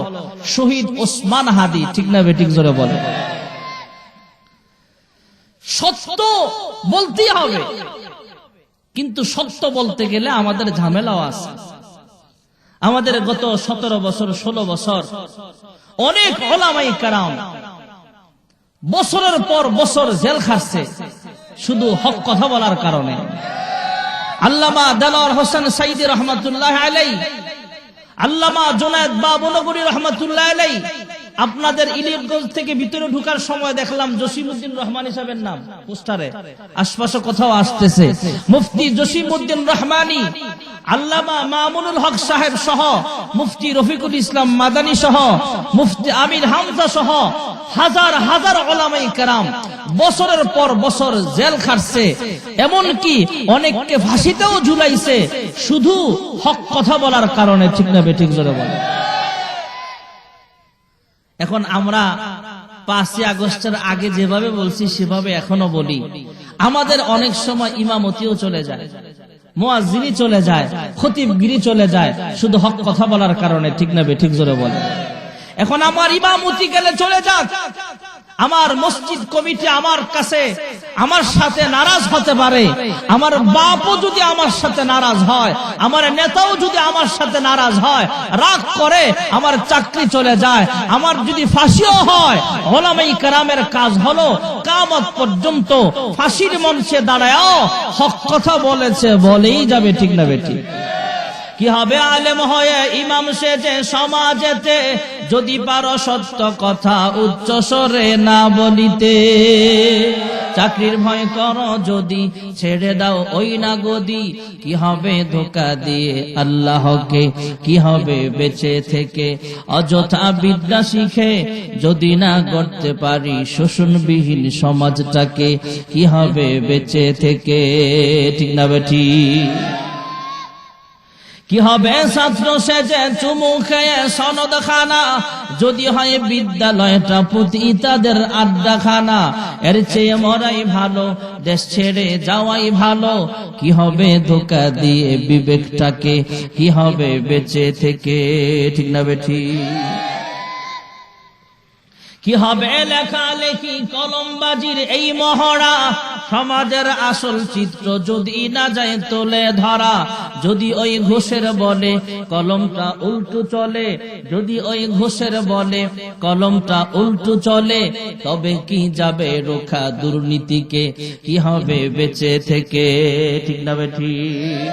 শহীদ ওসমান হাদি, ঠিক না বেঠিক? জোরে বলে। সত্য বলতেই হবে, কিন্তু সত্য বলতে গেলে আমাদের ঝামেলাও আছে। আমাদের গত 17 বছর 16 বছর অনেক উলামায়ে কেরাম বছরের পর বছর জেল খাটছে শুধু হক কথা বলার কারণে। আল্লামা দেলোয়ার হোসেন সাইদী রহমাতুল্লাহ আলাইহি আল্লামা জুনায়েদ বাবনগরী রহমাতুল্লাহ আলাইহি আপনাদের ইলিয়াসগঞ্জ থেকে ভিতরে ঢোকার সময় দেখলাম জসিমউদ্দিন রহমানী সাহেবের নাম পোস্টারে, আশপাশে কোথাও আসতেছে। মুফতি জসিমউদ্দিন রহমানী, আল্লামা মামুনুল হক সাহেব সহ, মুফতি রফিকুল ইসলাম মাদানী সহ, মুফতি আমির হামজা সহ হাজার হাজার উলামায়ে কেরাম বছরের পর বছর জেল খাটছে, এমনকি অনেককে ফাঁসিতেও ঝুলাইছে শুধু হক কথা বলার কারণে। ঠিক না বেঠিক জোরে বলে। এখন আমরা 5ই আগস্টের আগে যেভাবে বলছি সেভাবে এখনো বলি। আমাদের অনেক সময় ইমামতিও চলে যায়, মুয়াজ্জিনি চলে যায়, খতিবগিরি চলে যায় শুধু হক কথা বলার কারণে। ঠিক না বেঠিক জোরে বলে। এখন আমার ইমামতি গেলে চলে যাক, আমার মসজিদ কমিটি আমার কাছে আমার সাথে নারাজ হতে পারে, আমার বাপও যদি আমার সাথে নারাজ হয়, আমার নেতাও যদি আমার সাথে নারাজ হয়, রাগ করে আমার চাকরি চলে যায়, আমার যদি ফাঁসিও হয়, উলামায়ে কেরামের কাজ হলো কিয়ামত পর্যন্ত ফাঁসির মঞ্চে দাঁড়ায়ও হক কথা বলেছে বলেই যাবে। ঠিক না বেঠিক? কি হবে আলেম হয়ে ইমাম সেজে সমাজেতে, যদি পারো সত্য কথা উচ্চ স্বরে না বলিতে। চাকরির ভয় করো যদি ছেড়ে দাও ওই না গদি, কি হবে ধোঁকা দিয়ে আল্লাহকে, কি হবে বেঁচে থেকে অযথা বিদ্যা শিখে, যদি না করতে পারি শোষণবিহীন সমাজটাকে, কি হবে বেঁচে থেকে। ঠিক না বেঠিক? কি হবে ছাত্র সেজে চুমু খেয়ে সনদ খানা, যদি হয় বিদ্যালয়টা পুঁতি তাদের আড্ডাখানা। এর চেয়ে মরাই ভালো, দেশ ছেড়ে যাওয়াই ভালো, কি হবে ধোঁকা দিয়ে বিবেকটাকে, কি হবে বেঁচে থেকে। ঠিক না বেঠিক? কি হবে লেখালেখি কলমবাজির এই মহড়া, সমাজের আসল চিত্র যদি না যায় তোলে ধরা। যদি ওই ঘোষের বলে কলমটা উল্টো চলে, যদি ওই ঘোষের বলে কলমটা উল্টো চলে, তবে কি যাবে রোখা দুর্নীতিকে, কি হবে বেঁচে থেকে। ঠিক না বেঠিক?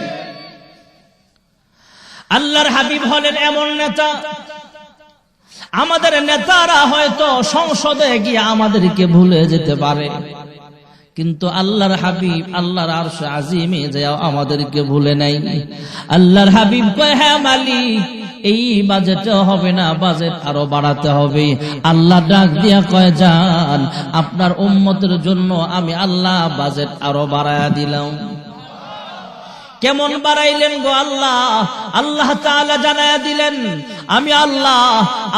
আল্লাহর হাবিব হলেন এমন নেতা, আমাদের নেতারা হয়তো সংসদে গিয়ে আমাদেরকে ভুলে যেতে পারে, কিন্তু আল্লাহর হাবিব আল্লাহর আরশ আজিমে যায় আমাদেরকে ভুলে নাই। আল্লাহর হাবিব কয়, হ্যাঁ মালিক এই বাজেটে হবে না, বাজেট আরো বাড়াতে হবে। আল্লাহ ডাক দিয়া কয়, যান আপনার উম্মতের জন্য আমি আল্লাহ বাজেট আরো বাড়ায়া দিলাম। কেমন বাড়াইলেন গো আল্লাহ? আল্লাহ তাআলা জানায়া দিলেন, আমি আল্লাহ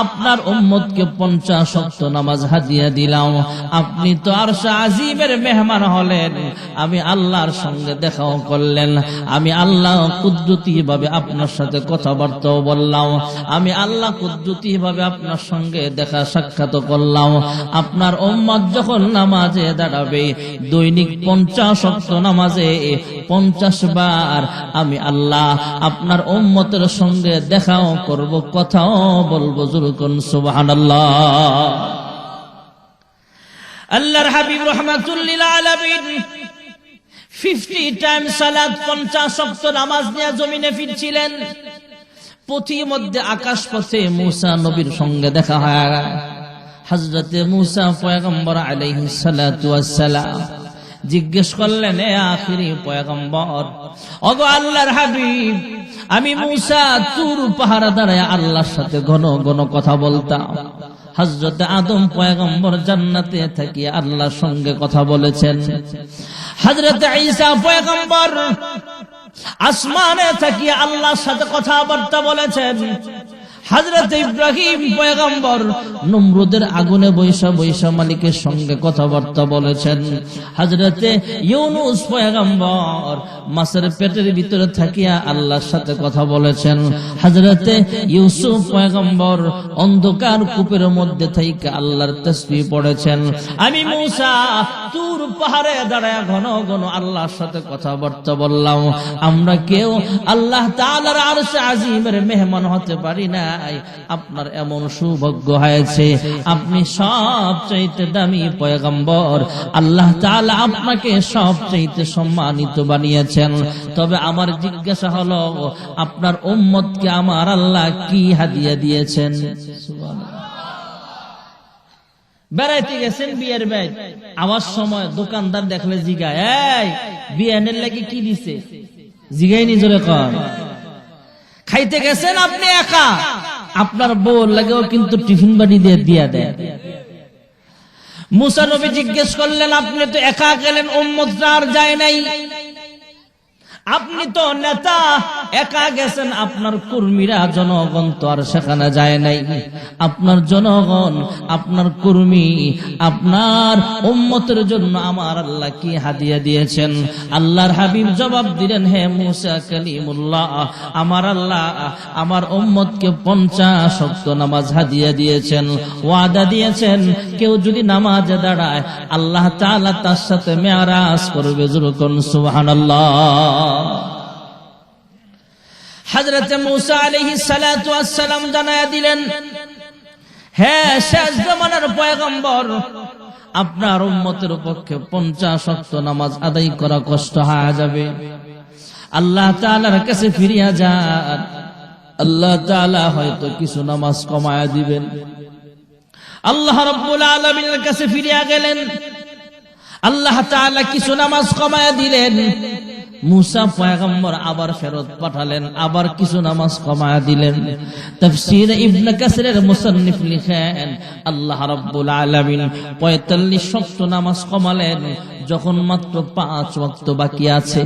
আপনার উম্মতকে 50 ওয়াক্ত নামাজ হাদিয়া দিলাম। আপনি তো আরশ আজিমের মেহমান হলেন, আমি আল্লাহর সঙ্গে দেখাও করলেন, আমি আল্লাহ কুদরতি ভাবে আপনার সাথে কথাবার্তাও বললাম, আমি আল্লাহ কুদরতি ভাবে আপনার সঙ্গে দেখা সাক্ষাৎ করলাম। আপনার উম্মত যখন নামাজে দাঁড়াবে দৈনিক 50 ওয়াক্ত নামাজে 50 বার আমি আল্লাহ আপনার উম্মতের সঙ্গে দেখাও করব, কথাও বলবো। জুরকুন সুবহানাল্লাহ। আল্লাহর হাবিব রাহমাতুল লিল আলামিন 50 টাইম সালাত 50 ওয়াক্ত নামাজ নিয়ে জমিনে ফিরছিলেন। পথিমধ্যে আকাশ পথে মূসা নবীর সঙ্গে দেখা হয়। হযরতে মূসা পয়গম্বর আলাইহিস সালাতু ওয়াস সালাম জিজ্ঞেস করলেন, এ আখিরি পয়গম্বর, ওগো আল্লাহর হাবিব, আমি মূসা তুর পাহাড়ে দাঁড়ায় আল্লাহর সাথে ঘন ঘন কথা বলতাম। হযরতে আদম পয়গম্বর জান্নাতে থেকে আল্লাহর সঙ্গে কথা বলেছেন। হযরতে ঈসা পয়গম্বর আসমানে থেকে আল্লাহর সাথে কথাবার্তা বলেছেন। হযরত ইব্রাহিম পয়গম্বর নমরুদের আগুনে বৈশা বৈশা মালিকের সঙ্গে কথাবার্তা বলেছেন। হযরত ইউনূস পয়গম্বর মাছের পেটের ভিতরে থাকিয়া আল্লাহর সাথে কথা বলেছেন। হযরত ইউসুফ পয়গম্বর অন্ধকার কূপের মধ্যে থেকে আল্লাহর তাসবিহ পড়েছেন। আমি মূসা তুর পাহাড়ে দাঁড়ায় ঘন ঘন আল্লাহর সাথে কথাবার্তা বললাম। আমরা কেউ আল্লাহ তাআলার আরশ আজিমের মেহমান হতে পারি না, নাই, আপনার এমন সৌভাগ্য হয়েছে, আপনি সবচাইতে দামি পয়গম্বর, আল্লাহ তাআলা আপনাকে সবচাইতে সম্মানিত বানিয়েছেন। তবে আমার জিজ্ঞাসা হলো, আপনার উম্মতকে আমার আল্লাহ কি হাদিয়া দিয়েছেন? সুবহানাল্লাহ। বেড়াইতে গেছেন বিয়ের ব্যাগ, আওয়াজ সময় দোকানদার দেখলে জিগায়, এই বিয়ানের লাগি কি দিছে? জিগাই নিজরে কর। খাইতে গেছেন আপনি একা, আপনার বউর লাগেও কিন্তু টিফিন বাড়ি দিয়ে দিয়া দেয়। মুসা নবী জিজ্ঞেস করলেন, আপনি তো একা গেলেন, উম্মতরা আর যায় নাই, আপনি তো নেতা, একা গেছেন, আপনার কর্মীরা জনগণ তো আর সেখানে যায় নাই। আপনার জনগণ, আপনার কর্মী, আপনার উম্মতের জন্য আমার আল্লাহ কি হাদিয়া দিয়েছেন? আল্লাহর হাবিব জবাব দিলেন, হে মুসা কালিমুল্লাহ, আমার আল্লাহ আমার উম্মতকে 50 ওয়াক্ত নামাজ হাদিয়া দিয়েছেন, ওয়াদা দিয়েছেন, কেউ যদি নামাজে দাঁড়ায় আল্লাহ তাআলা তার সাথে মেরাজ করবে। জোরে কোন সুবহানাল্লাহ। হযরত মুসা আলাইহিস সালাতু ওয়াস সালাম জানায়া দিলেন, হে শেষ জামানার পয়গম্বর, আপনার উম্মতের পক্ষে 50 ওয়াক্ত নামাজ আদায় করা কষ্ট হয়ে যাবে। আল্লাহ তাআলার কাছে ফিরিয়া যান, আল্লাহ তাআলা হয়তো কিছু নামাজ কমায়া দিবেন। আল্লাহ রাব্বুল আলামিনের কাছে ফিরিয়া গেলেন, আল্লাহ তাআলা কিছু নামাজ কমায়া দিলেন। মুসা পয়গম্বর আবার ফেরত পাঠালেন, আবার কিছু নামাজ কমায়া দিলেন। তাফসীর ইবনে কাসিরের মুসান্নিফ লিখেন, আল্লাহ রাব্বুল আলামিন 45 ওয়াক্ত নামাজ কমালেন, যখন মাত্র 5 ওয়াক্ত বাকি আছে।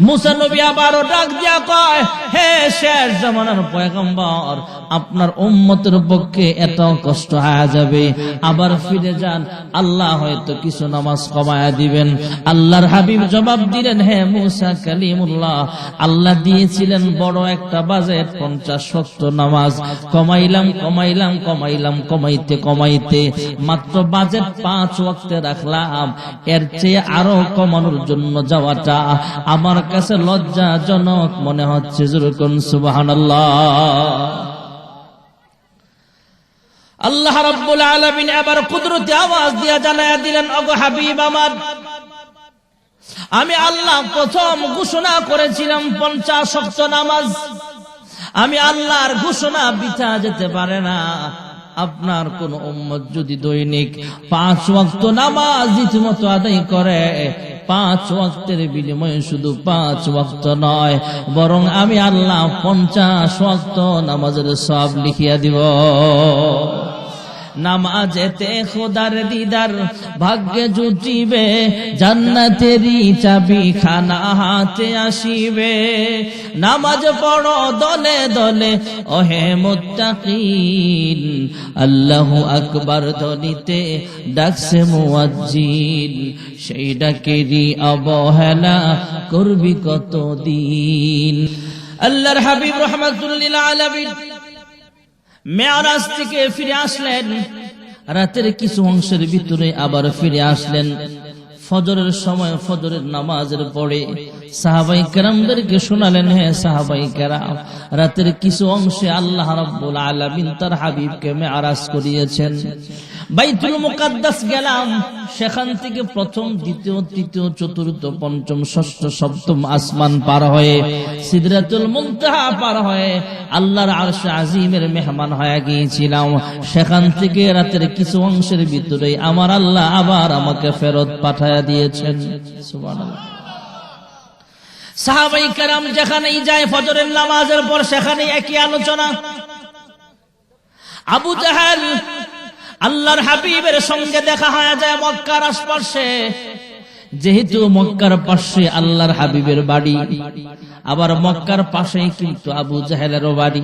মুসা নবী আবারও ডাক দিয়া কয়, হে শেষ জামানার পয়গম্বর, আপনার উম্মতের পক্ষে এত কষ্ট হয়ে যাবে, আবার ফিরে যান, আল্লাহ হয়তো কিছু নামাজ কমায়া দিবেন। আল্লাহর হাবিব জবাব দিলেন, হে মুসা কালিমুল্লাহ, আল্লাহ দিয়েছিলেন বড় একটা বাজেট, 50 ওয়াক্ত নামাজ কমাইলাম কমাইলাম কমাইলাম, কমাইতে কমাইতে মাত্র বাজেট 5 ওয়াক্তে রাখলাম। এর চেয়ে আরো কমানোর জন্য যাওয়াটা আমার কাছে লজ্জাজনক মনে হচ্ছে। জোরে কোন সুবহানাল্লাহ। আল্লাহ রাব্বুল আলামিন আবার কুদরতি আওয়াজ দিয়া জানায়া দিলেন, ওগো হাবিব আমার, আমি আল্লাহ প্রথম ঘোষণা করেছিলাম 50 ওয়াক্ত নামাজ। আমি আল্লাহর ঘোষণা বৃথা যেতে পারে না। আপনার কোন উম্মত যদি দৈনিক 5 ওয়াক্ত নামাজ রীতিমতো আদায় করে, 5 ওয়াক্তের বিনিময়ে শুধু 5 ওয়াক্ত নয়, বরং আমি আল্লাহ 50 ওয়াক্ত নামাজের সওয়াব লিখিয়া দিব। নামাজেতে খোদার দিদার ভাগ্যে জুটিবে, জান্নাতেরই চাবি খানা হাতে আসিবে। নামাজ পড়ো দলে দলে ওহে মুত্তাকিন, আল্লাহু আকবার ধ্বনিতে ডাকছে মুয়াজ্জিন, সেই ডাকেরই অবহেলা করবি কতদিন। আল্লাহর হাবিব রাহমাতুল লিল আলামিন মেরাজ থেকে ফিরে আসলেন, রাতের কিছু অংশের ভিতরে আবার ফিরে আসলেন। ফজরের সময় ফজরের নামাজের পরে সাহাবায়ে কেরামদেরকে শোনালেন, হে সাহাবায়ে কেরাম, রাতের কিছু অংশে আল্লাহ রাব্বুল আলামিন তার হাবিবকে মেরাজ করিয়েছেন। বাইতুল মুকাদ্দাস গেলাম, সেখান থেকে প্রথম দ্বিতীয় তৃতীয় চতুর্থ পঞ্চম ষষ্ঠ সপ্তম আসমান পার হয়ে সিদরাতুল মুনতাহা পার হয়ে আল্লাহর আরশ আজিমের মেহমান হয়ে গিয়েছিলাম। সেখান থেকে রাতের কিছু অংশের ভিতরে আমার আল্লাহ আবার আমাকে ফেরত পাঠায়া দিয়েছেন। সুবহানাল্লাহ। সাহাবায়ে কেরাম যেখানেই যায় ফজরের নামাজের পর সেখানেই একই আলোচনা। আবু জাহেল আল্লাহর হাবিবের সঙ্গে দেখা হয়ে যায় মক্কার আশপাশে। যেহেতু মক্কার পাশে আল্লাহর হাবিবের বাড়ি, আবার মক্কার পাশেই কিন্তু আবু জাহেলেরও বাড়ি।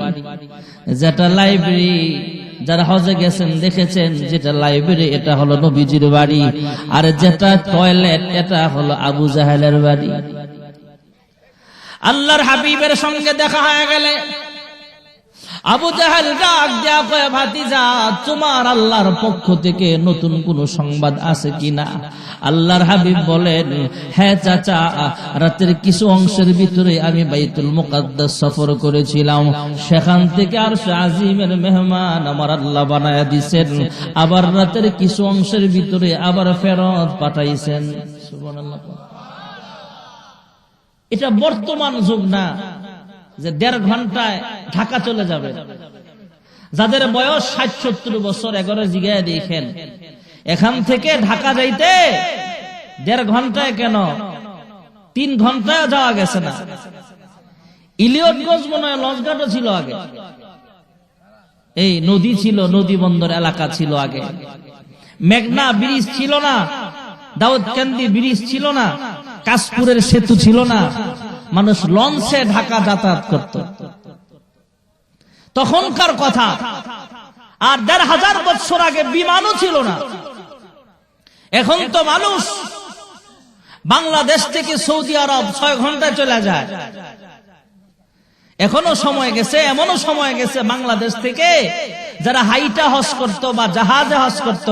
যেটা লাইব্রেরি, যারা হজে গেছেন দেখেছেন, যেটা লাইব্রেরি এটা হলো নবীজির বাড়ি, আর যেটা টয়লেট এটা হলো আবু জাহেলের বাড়ি। আল্লাহর হাবিবের সঙ্গে দেখা হয়ে গেলে আবু জাহেল ডাক দেয়া কয়, ভাতিজা তোমার আল্লাহর পক্ষ থেকে নতুন কোন সংবাদ আছে কিনা? আল্লাহর হাবিব বলেন, হ্যাঁ চাচা, রাতের কিছু অংশের ভিতরে আমি বাইতুল মুকাদ্দাস সফর করেছিলাম, সেখান থেকে আরশে আজিমের মেহমান আমার আল্লাহ বানায়া দিয়েছেন, আবার রাতের কিছু অংশের ভিতরে আবার ফেরত পাঠাইছেন। সুবহানাল্লাহ। এটা বর্তমান যুগ না যে 1.5 ঘন্টায় ঢাকা চলে যাবে। যাদের বয়স 60-70 বছর, 11 জিগায় দেখেন, এখান থেকে ঢাকা যাইতে 1.5 ঘন্টায় কেন 3 ঘন্টায় যাওয়া গেছে না। ইলিয়টগঞ্জ মনে হয় লঞ্চঘাটও ছিল আগে, এই নদী ছিল, নদী বন্দর এলাকা ছিল আগে। মেঘনা ব্রিজ ছিল না, দাউদকান্দি ব্রিজ ছিল না, কাশপুরের সেতু ছিল না, মানুষ লঞ্চে ঢাকা যাতায়াত করত। তখনকার কথা। আর 1500 বছর আগে বিমানও ছিল না। এখন তো মানুষ বাংলাদেশ থেকে সৌদি আরব 6 ঘন্টায় চলে যায়। এখনো সময় গেছে, এমনও সময় গেছে বাংলাদেশ থেকে যারা হাইটা হজ করত বা জাহাজে হজ করত,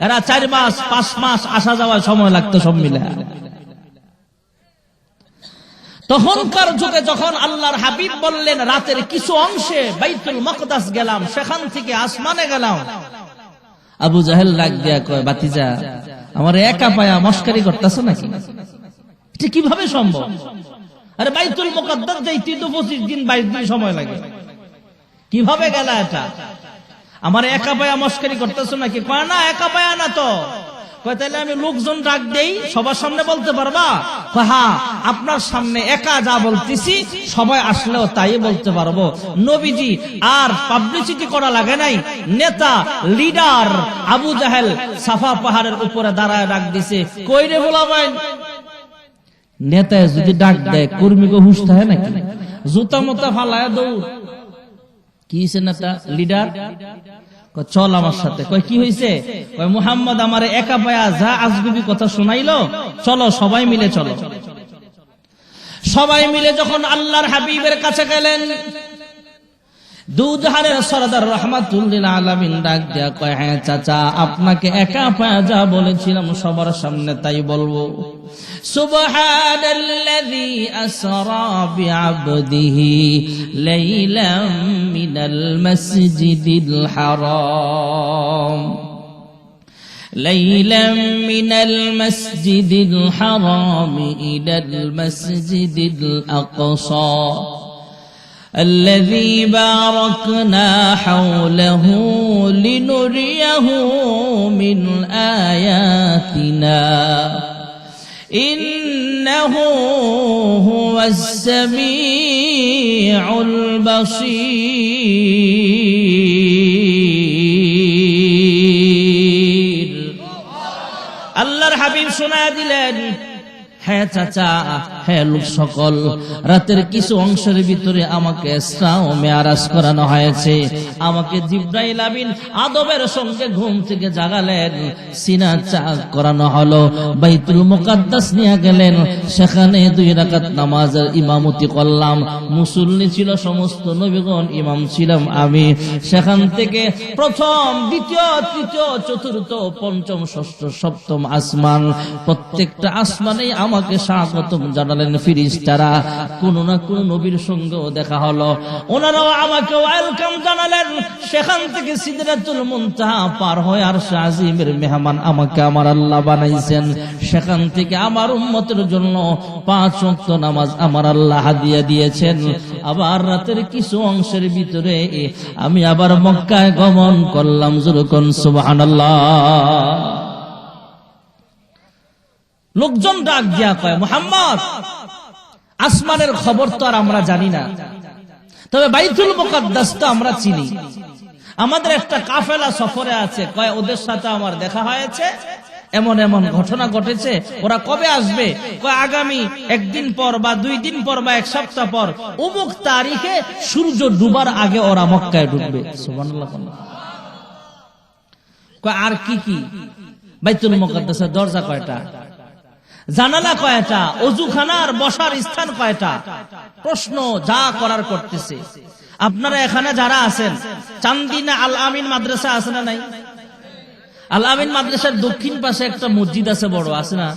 এরা 4 মাস 5 মাস আসা যাওয়ার সময় লাগতো সব মিলে। তখনকার যুগে যখন আল্লাহর হাবিব বললেন রাতের কিছু অংশে বাইতুল মুকদ্দাস গেলাম, সেখান থেকে আসমানে গেলাম, আবু জাহেল রাগ দিয়া কয়, ভাতিজা আমার একা পায়া মস্কারি করতেছ নাকি? এটা কিভাবে সম্ভব? আরে বাইতুল মুকদ্দাস যাইতে তো 25 দিন 22 দিন সময় লাগে, কিভাবে গেল এটা? আমার একা পায়া মস্কারি করতেছ নাকি? কয় না, একা পায়া না তো। কয় তাহলে আমি লোকজন ডাক দেই, সবার সামনে বলতে পারবা? কয় হ্যাঁ, আপনার সামনে একা যা বলতেছি সবাই আসলেও তাই বলতে পারবো। নবীজি আর পাবলিসিটি করা লাগে নাই। নেতা লিডার আবু জাহেল সাফা পাহাড়ের উপরে দাঁড়ায় ডাক দিছে, কই রে বলাবেন? নেতায় যদি ডাক দেয় কর্মীকে হুঁশ থাকে নাকি? জুতা মোতা ফালায় দৌড়। কি হয়েছে নেতা লিডার? চল আমার সাথে। কয় কি হয়েছে? কয় মুহাম্মদ আমার একা পায়া যা আজগুবি কথা শোনাইলো, চলো সবাই মিলে চলো। সবাই মিলে যখন আল্লাহর হাবিবের কাছে গেলেন, দুজাহানের সরদার রাহমাতুল লিল আলামিন ডাক দেয়া কয়, হ্যাঁ চাচা, আপনাকে একা পায়া যা বলেছিলাম সবার সামনে তাই বলবো। সুবহানাল্লাযী আসরা বিআবদিহি লাইলাম মিনাল মাসজিদিল হারাম ليلا من المسجد الحرام إلى المسجد الأقصى الذي باركنا حوله لنريه من آياتنا إنه هو السميع البصير আল্লাহর হাবিব শোনায়া দিলেন, হ্যাঁ চাচা, হ্যাঁ লোক সকল, রাতের কিছু অংশের ভিতরে আমাকে ইসরা ও মেরাজ করানো হয়েছে। আমাকে জিবরাইল আমিন আদবের সঙ্গে ঘুম থেকে জাগালেন, সিনা চাক করানো হলো, বাইতুল মুকাদ্দাস নিয়ে গেলেন, সেখানে 2 রাকাত নামাজের ইমামতি করলাম। মুসল্লি ছিল সমস্ত নবীগণ, ইমাম ছিলাম আমি। সেখান থেকে প্রথম, দ্বিতীয়, তৃতীয়, চতুর্থ, পঞ্চম, ষষ্ঠ, সপ্তম আসমান, প্রত্যেকটা আসমানেই আমাকে স্বাগতম জানালেন ফেরেশতারা। কোন না কোন নবীর সঙ্গেও দেখা হলো, ওনারাও আমাকে ওয়েলকাম জানালেন। সেখান থেকে সিদরাতুল মুনতাহা পার হয়ে আরশে আজিমের মেহমান আমাকে আমার আল্লাহ বানাইছেন। সেখান থেকে আমার উম্মতের জন্য 5 ওয়াক্ত নামাজ আমার আল্লাহ হাদিয়া দিয়েছেন। আবার রাতের কিছু অংশের ভিতরে আমি আবার মক্কায় গমন করলাম। যুরকুন সুবহানাল্লাহ। লোকজন ডাক দিয়া কয়, মুহাম্মদ, আসমানের খবর তো আর আমরা জানি না, তবে বাইতুল মুকাদ্দাস তো আমরা চিনি। আমাদের একটা কাফেলা সফরে আছে, কয় ওদের সাথে আমার দেখা হয়েছে, এমন এমন ঘটনা ঘটেছে। ওরা কবে আসবে? কয় আগামী 1 দিন পর বা 2 দিন পর বা 1 সপ্তাহ পর অমুক তারিখে সূর্য ডুবার আগে ওরা মক্কায় ঢুকবে। সুবহানাল্লাহ। কয় আর কি কি? বাইতুল মুকাদ্দাসের দরজা কয়টা? জানালা কয়টা, অজুখানার বসার স্থান কয়টা, প্রশ্ন যা করার করতেছে। আপনারা এখানে যারা আছেন, চান্দিনা আল আমিন মাদ্রাসা আছে না নাই? আল আমিন মাদ্রাসার দক্ষিণ পাশে একটা মসজিদ আছে, বড় আছে না?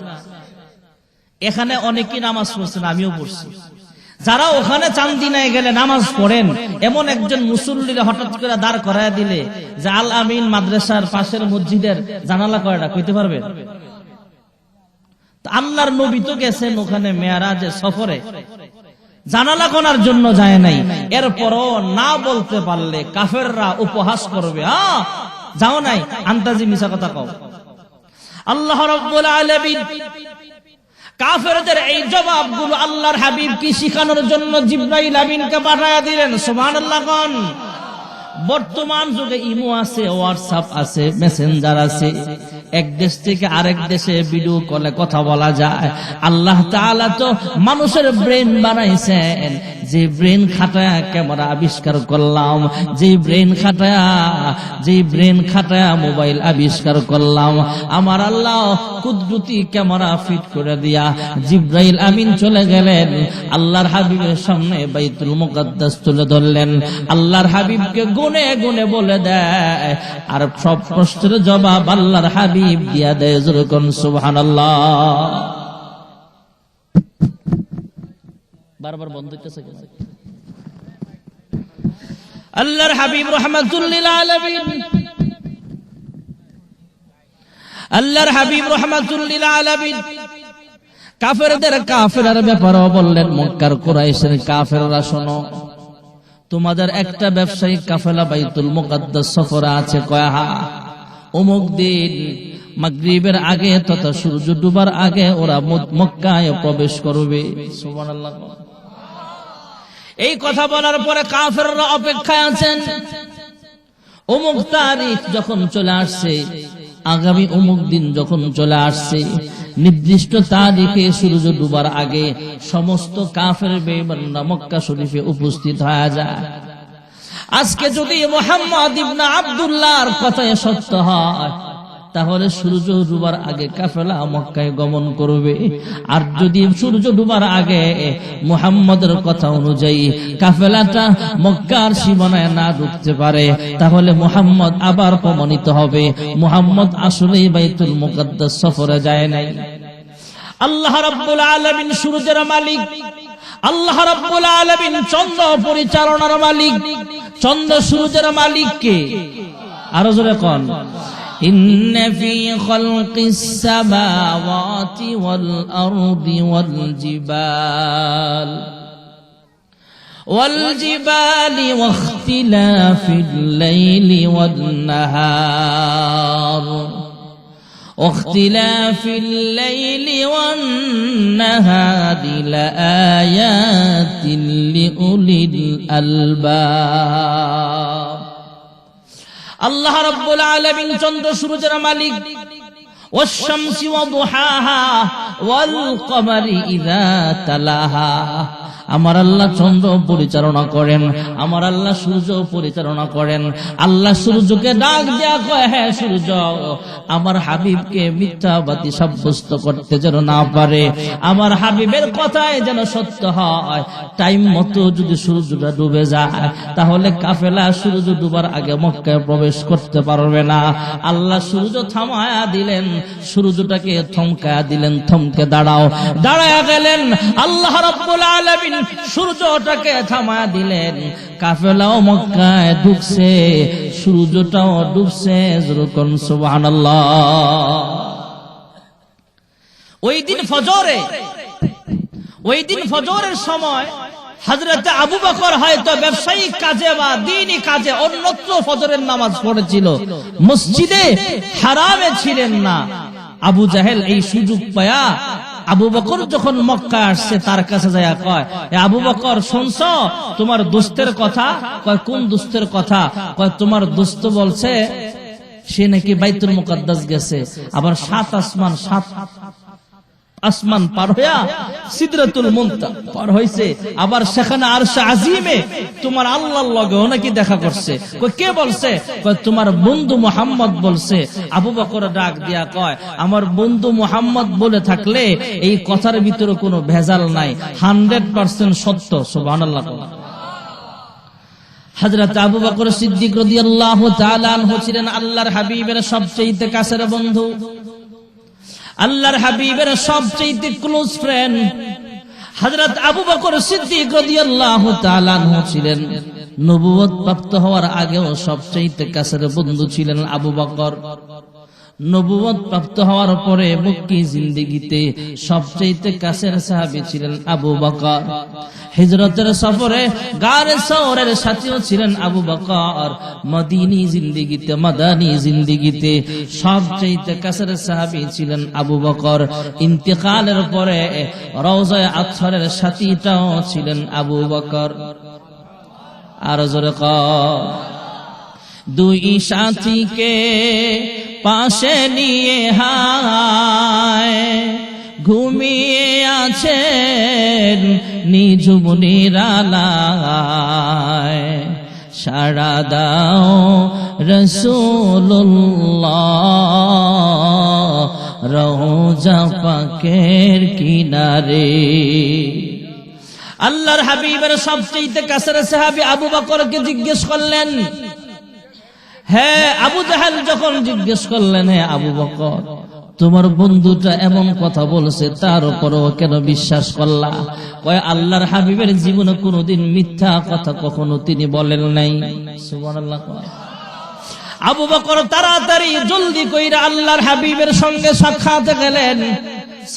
এখানে অনেকেই নামাজ পড়ছেন, আমিও পড়ছি। যারা ওখানে চান্দিনায় গেলে নামাজ পড়েন, এমন একজন মুসল্লিরা হঠাৎ করে দাঁড় করায় দিলে যে আল আমিন মাদ্রাসার পাশের মসজিদের জানালা কয়টা, কইতে পারবেন? আল্লাহর নবী তো গেছেন ওখানে মেরাজে সফরে, জানালা গোনার জন্য যায় নাই। এরপরও না বলতে পারলে কাফেররা উপহাস করবে, যাও নাই, আন্তাজি মিছা কথা কও। আল্লাহ রাব্বুল আলামিন কাফেরদের এই জবাবগুলো আল্লাহর হাবিব কি শিখানোর জন্য জিবরাইল আমিনকে পাঠায়া দিলেন। সুবহানাল্লাহ কোন। বর্তমান যুগে ইমো আছে, হোয়াটসঅ্যাপ আছে, মেসেঞ্জার আছে, এক দেশ থেকে আরেক দেশে ভিডিও কলে কথা বলা যায়। আল্লাহ তাআলা তো মানুষের ব্রেন বানাইছেন, যে ব্রেন খাটায়া ক্যামেরা আবিষ্কার করলাম, যে ব্রেন খাটায়া মোবাইল আবিষ্কার করলাম, আমার আল্লাহ কুদরতি ক্যামেরা ফিট করে দিয়া জিবরাইল আমিন চলে গেলেন, আল্লাহর হাবিবের সামনে বাইতুল মুকাদ্দাস তুলে ধরলেন। আল্লাহর হাবিবকে গুনে গুনে বলে দেয়, আর সব প্রশ্নের জবাব আল্লাহর হাবিব দিয়া দেয়। যেরকম সুবহানাল্লাহ। বারবার বন্ধ হইতেছে কেন? আল্লাহর হাবিব রাহমাতুল লিল আলামিন, আল্লাহর হাবিব রাহমাতুল লিল আলামিন কাফেরদের ব্যাপারেও বললেন, মক্কার কুরাইশের কাফেররা শোনো, তোমাদের একটা ব্যবসায়িক কাফেলা বাইতুল মুকাদ্দাস সফরে আছে, কয়া অমুক দিন মাগরিবের আগে তথা সূর্য ডুবার আগে ওরা মক্কায় প্রবেশ করবে। সুবহানাল্লাহ। এই কথা বলার পরে কাফেররা অপেক্ষায় আছেন। অমুক তারিখ যখন চলে আসছে, আগামী অমুক দিন যখন চলে আসছে, নির্দিষ্ট তারিখে সূর্য ডুবার আগে সমস্ত কাফের বেঈমানরা মক্কা শরীফে উপস্থিত হয়ে যায়। আজকে যদি মুহাম্মদ ইবনে আব্দুল্লাহর কথায় সত্য হয়, তাহলে সূর্য ডুবার আগে কাফেলা মক্কায় গমন করবে। আর যদি সূর্য ডুবার আগে মুহাম্মদের কথা অনুযায়ী কাফেলাটা মক্কার সীমানায় না ঢুকতে পারে, তাহলে মুহাম্মদ আবার প্রমাণিত হবে মুহাম্মদ আসলেই বাইতুল মুকাদ্দাস সফরে যায় নাই। আল্লাহ রাব্বুল আলামিন সূর্যের মালিক, আল্লাহ রাব্বুল আলামিন চন্দ্র পরিচালনার মালিক। চন্দ্র সূর্যের মালিক কে? আরো জোরে কোন। إن في خلق السماوات والأرض والجبال واختلاف الليل والنهار لآيات لأولي الألباب। আল্লাহ রাব্বুল আলামিন চন্দ্র সূর্যের মালিক। ওয়াশ-শামসি ওয়াদুহাহা ওয়াল কমারি ইযা তালাহা। আমার আল্লাহ চন্দ্র পরিচালনা করেন, আমার আল্লাহ সূর্য পরিচালনা করেন। আল্লাহ সূর্যকে ডাক দেয়া কয়, হ্যাঁ সূর্য, আমার হাবিবকে মিথ্যাবাদী সাব্যস্ত করতে যেন না পারে, আমার হাবিবের কথায় যেন সত্য হয়। টাইম মতো যদি সূর্যটা ডুবে যায়, তাহলে কাফেলা সূর্য ডুবার আগে মক্কায় প্রবেশ করতে পারবে না। আল্লাহ সূর্য থামায়া দিলেন, সূর্যটাকে থমকায়া দিলেন, থমকে দাঁড়াও, দাঁড়ায়া গেলেন। আল্লাহ রাব্বুল আলামিন সূর্যটাকে থামায়া দিলেন, কাফেলাও মক্কায় ঢুকছে, সূর্যটাও ডুবছে। যেরকম সুবহানাল্লাহ। ওই দিন ফজরের সময় হযরত আবু বকর হয়তো ব্যবসায়িক কাজে বা দ্বীনি কাজে অন্যত্র ফজরের নামাজ পড়েছিল, মসজিদে হারামে ছিলেন না। আবু জাহেল এই সুযোগ পায়া আবু বকর যখন মক্কা আসছে তার কাছে যায় কয়, আবু বকর শুনছো তোমার দোস্তের কথা? কয় কোন দোস্তের কথা? কয় তোমার দোস্ত বলছে সে নাকি বাইতুল মুকাদ্দাস গেছে, আবার 7 আসমান 7 আসমান পার হইয়া সিদরাতুল মুনতাহা পার হইছে, আবার সেখানে আরশে আজিমে তোমার আল্লাহর লগেও নাকি দেখা করছে। কই কে বলছে? কই তোমার বন্ধু মুহাম্মদ বলছে। আবু বকর ডাক দিয়া কয়, আমার বন্ধু মুহাম্মদ বলে থাকলে এই কথার ভিতরে কোনো ভেজাল নাই, 100% সত্য। সুবহানাল্লাহ। হযরত আবু বকর সিদ্দিক রাদিয়াল্লাহু তাআলা আনহু ছিলেন আল্লাহর হাবিবের সবচেয়ে কাছের বন্ধু, আল্লাহর হাবিবের সবচেয়ে ক্লোজ ফ্রেন্ড। হযরত আবু বকর সিদ্দিক রাদিয়াল্লাহু তাআলা আনহু ছিলেন নবুয়ত প্রাপ্ত হওয়ার আগেও সবচেয়ে কাছের বন্ধু ছিলেন আবু বকর। নবুয়ত প্রাপ্ত হওয়ার পরে মক্কি জিন্দেগিতে সবচেয়ে কাছের সাহাবী ছিলেন আবু বকর। হিজরতের সফরে গারে সওরের সাথীও ছিলেন আবু বকর। মদিনী জিন্দেগিতে, মাদানী জিন্দেগিতে সবচেয়ে কাছের সাহাবী ছিলেন আবু বকর। ইন্তেকালের পরে রওজায়ে আতহারের সাথীটাও ছিলেন আবু বকর। আর জোরে কর, দুই সাথীকে পাশে নিয়ে হায় ঘুমিয়ে আছেন নিঝুম নিরালায়, সাড়া দাও রাসূলুল্লাহ রওজা পাকের কিনারে। আল্লাহর হাবিবের সবচেয়ে কাছের সাহাবী আবু বকরকে জিজ্ঞেস করলেন, হ্যাঁ আবু জাহেল যখন জিজ্ঞেস করলেন, হে আবু বকর তোমার বন্ধুটা এমন কথা বলছে, তার উপরও কেন বিশ্বাস করলা? কয় আল্লাহর হাবিবের জীবনে কোনোদিন মিথ্যা কথা কখনো তিনি বলেন নাই। সুবহানাল্লাহ। আবু বকর তাড়াতাড়ি জলদি কইরা আল্লাহর হাবিবের সঙ্গে সাক্ষাতে গেলেন।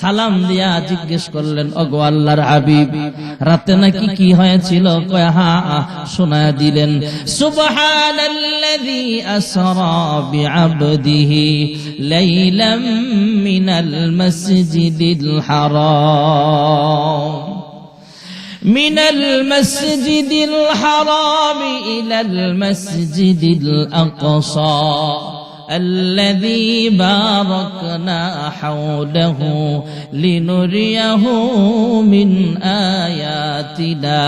সালাম দিয়া জিজ্ঞেস করলেন, ওগো আল্লাহর হাবিব রাতে নাকি কি হয়েছিল? কয় হ্যাঁ, শোনায়া দিলেন। সুবহানাল্লাযী আসরা বিআবদিহি লাইলাম মিনাল মাসজিদিল হারাম মিনাল মাসজিদিল হারাম ইলাল মাসজিদিল আকসা الذي باركنا حوله لنريه من آياتنا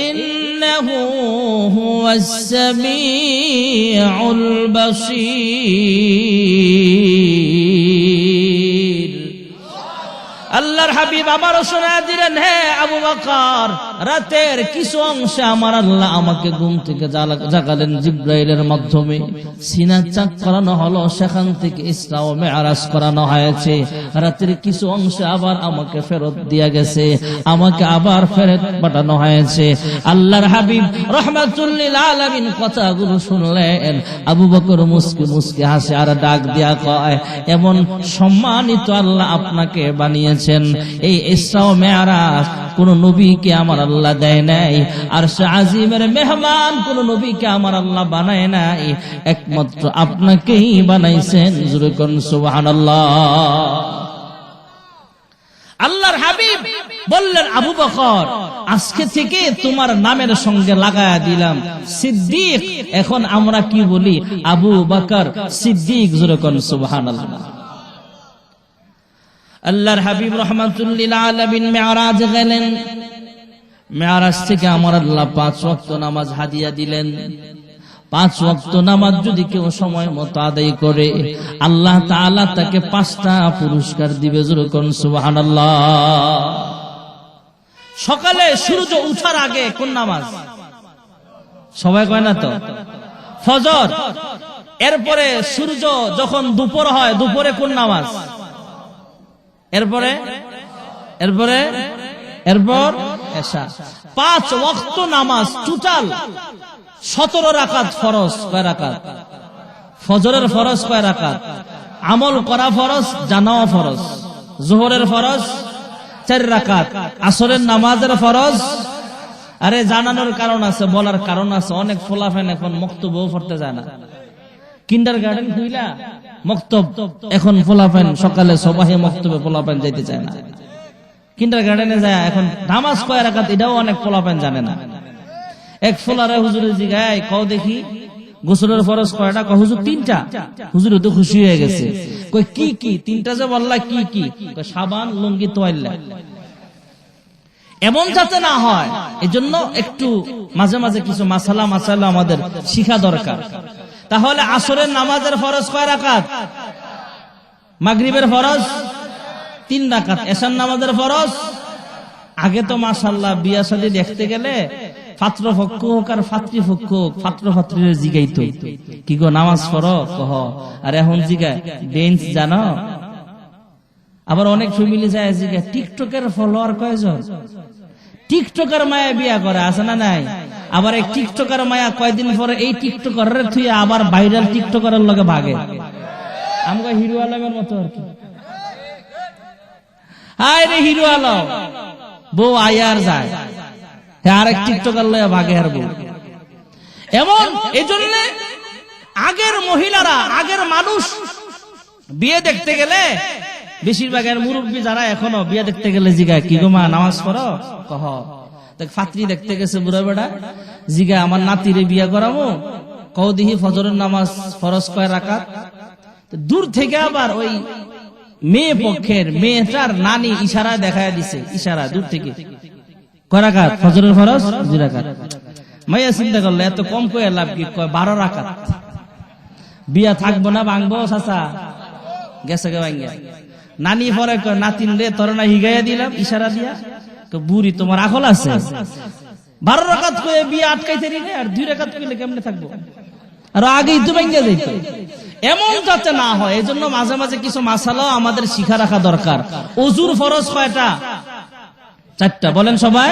إنه هو السميع البصير। আল্লাহর হাবিব আবারও শোনা দিলেন, হে আবু বকর রাতের কিছু অংশে আমার আল্লাহ আমাকে ঘুম থেকে জাগালেন জিবরাইলের মাধ্যমে। সিনা চাক করানো হলো, সেখান থেকে ইসরা ও মেরাজ করানো হয়েছে। রাতের কিছু অংশে আবার আমাকে ফেরত দিয়া গেছে, আমাকে আবার ফেরত পাঠানো হয়েছে। আল্লাহর হাবিব রাহমাতুল লিল আলামিন কথাগুলো শুনলেন। আবু বকর মুস্কি মুস্কি হাসে আর ডাক দিয়া কয়, এমন সম্মানিত আল্লাহ আপনাকে বানিয়েছেন, এই ইসরা ও মেরাজ কোন নবীকে আমার আল্লাহ দেয় নাই, আরশে আজিমের মেহমান কোন নবীকে আমার আল্লাহ বানায় নাই, একমাত্র আপনাকেই বানাইছেন। জোরে কোন সুবহানাল্লাহ। আল্লাহর হাবিব বললেন, আবু বকর আজকে থেকে তোমার নামের সঙ্গে লাগায়া দিলাম সিদ্দিক। এখন আমরা কি বলি? আবু বকর সিদ্দিক। জোরে কোন সুবহানাল্লাহ। আল্লাহর হাবিব রাহমাতুল লিল আলামিন মেরাজ গেলেন। মেরাজ থেকে আমার আল্লাহ 5 ওয়াক্ত নামাজ হাদিয়া দিলেন। 5 ওয়াক্ত নামাজ যদি কেউ সময় মতো আদায় করে আল্লাহ তাআলা তাকে 5টা পুরস্কার দিবে। জোরে কোন সুবহানাল্লাহ। সকালে সূর্য ওঠার আগে কোন নামাজ? সবাই কয় না তো? ফজর। এরপরে সূর্য যখন দুপুর হয়, দুপুরে কোন নামাজ? এরপর এশা। 5 ওয়াক্ত নামাজ টোটাল 17 রাকাত ফরজ। কয় রাকাত? ফজরের ফরজ কয় রাকাত? আমল করা ফরজ, জানাও ফরজ। যোহরের ফরজ 4 রাকাত। আসরের নামাজের ফরজ, আরে জানানোর কারণ আছে, বলার কারণ আছে। অনেক ফলাফেন এখন মক্তবও পড়তে যায় না। কিন্ডার গার্ডেন খুইলা মক্তব, এখন ফলাফেন সকালে সবাহে মক্তবে ফলাফেন যাইতে চায় না। কিন্ডার গার্ডেনে যায় এখন নামাজ কয় রাকাত এটাও অনেক ফলাফেন জানে না। এক ফোলারে হুজুরে জিগায়, কও দেখি গোসলের ফরজ কয়টা? হুজুর তিনটা। হুজুর তো খুশি হয়ে গেছে, কই কি কি তিনটা যে বললা কি কি? সাবান, লুঙ্গি, তোয়াল্লা। এমন যাতে না হয় এজন্য একটু মাঝে মাঝে কিছু মাসালা আমাদের শিখা দরকার। তাহলে আসরের নামাজের ফরজ কয় রাকাত? মাগরিবের ফরজ 3 রাকাত। এশার নামাজের ফরজ আগে তো মাশাআল্লাহ বিয়া শাদী দেখতে গেলে পাত্রপক্ষ হোক আর পাত্রীপক্ষ হোক, পাত্র পাত্রীর জিগাইতো কি গো নামাজ পড়ো কহ, আর এখন জিগায় বেঞ্চ জানো। আবার অনেক ফ্যামিলি যায় জিগায় টিকটকের ফলোয়ার কয়জন? টিকটকের মায়া বিয়া করে, আছে না নাই? আবার এই টিকটকের মায়া কয়দিন পরে এই টিকটকারের থুয়ে আবার ভাইরাল টিকটকারের লগে ভাগে। আমরা হিরো আলমের মতো আর কি। হায় রে হিরো আলম, বউ আয়ার যায়, আরেক টিকটকার লয়া ভাগে আর বউ। এমন এজন্য আগের মহিলারা, আগের মানুষ বিয়ে দেখতে গেলে বেশিরভাগের মুরব্বী যারা এখনো বিয়ে দেখতে গেলে জিগায় কি গো মা নামাজ পড়ো কহ। দেখ ফাত্রি দেখতে গেছে বুড়া বেড়া, জিগায় আমার নাতিরে বিয়ে করাবো, কও দিহি ফজরের নামাজ ফরজ কয় রাকাত? দূর থেকে আবার ওই মেয়ে পক্ষের মেয়েটার নানি ইশারা দেখায় দিছে, ইশারা দূর থেকে কয় রাকাত? ফজরের ফরজ 2 রাকাত। মাইয়া চিন্তা করলে এত কম কয়ে লাভ কি? কয় 12 রাকাত। বিয়া থাকবো না ভাঙবো চাচা? গেছে গে ভাঙ্গা। নানি পরে কয় নাতিন রে তোর না হিগাইয়া দিলাম ইশারা দিয়া। বুড়ি তোমার আকল আছে? 12 রাকাত কয়ে বিয়ে আটকাইতে রি না, আর 2 রাকাত কইলে কেমনে থাকবো? আর আগেই তো ভাঙ্গা যাইতো। এমন যাতে না হয় এজন্য মাঝে মাঝে কিছু মাসালাও আমাদের শিখা রাখা দরকার। ওযুর ফরজ কয়টা? 4টা। বলেন সবাই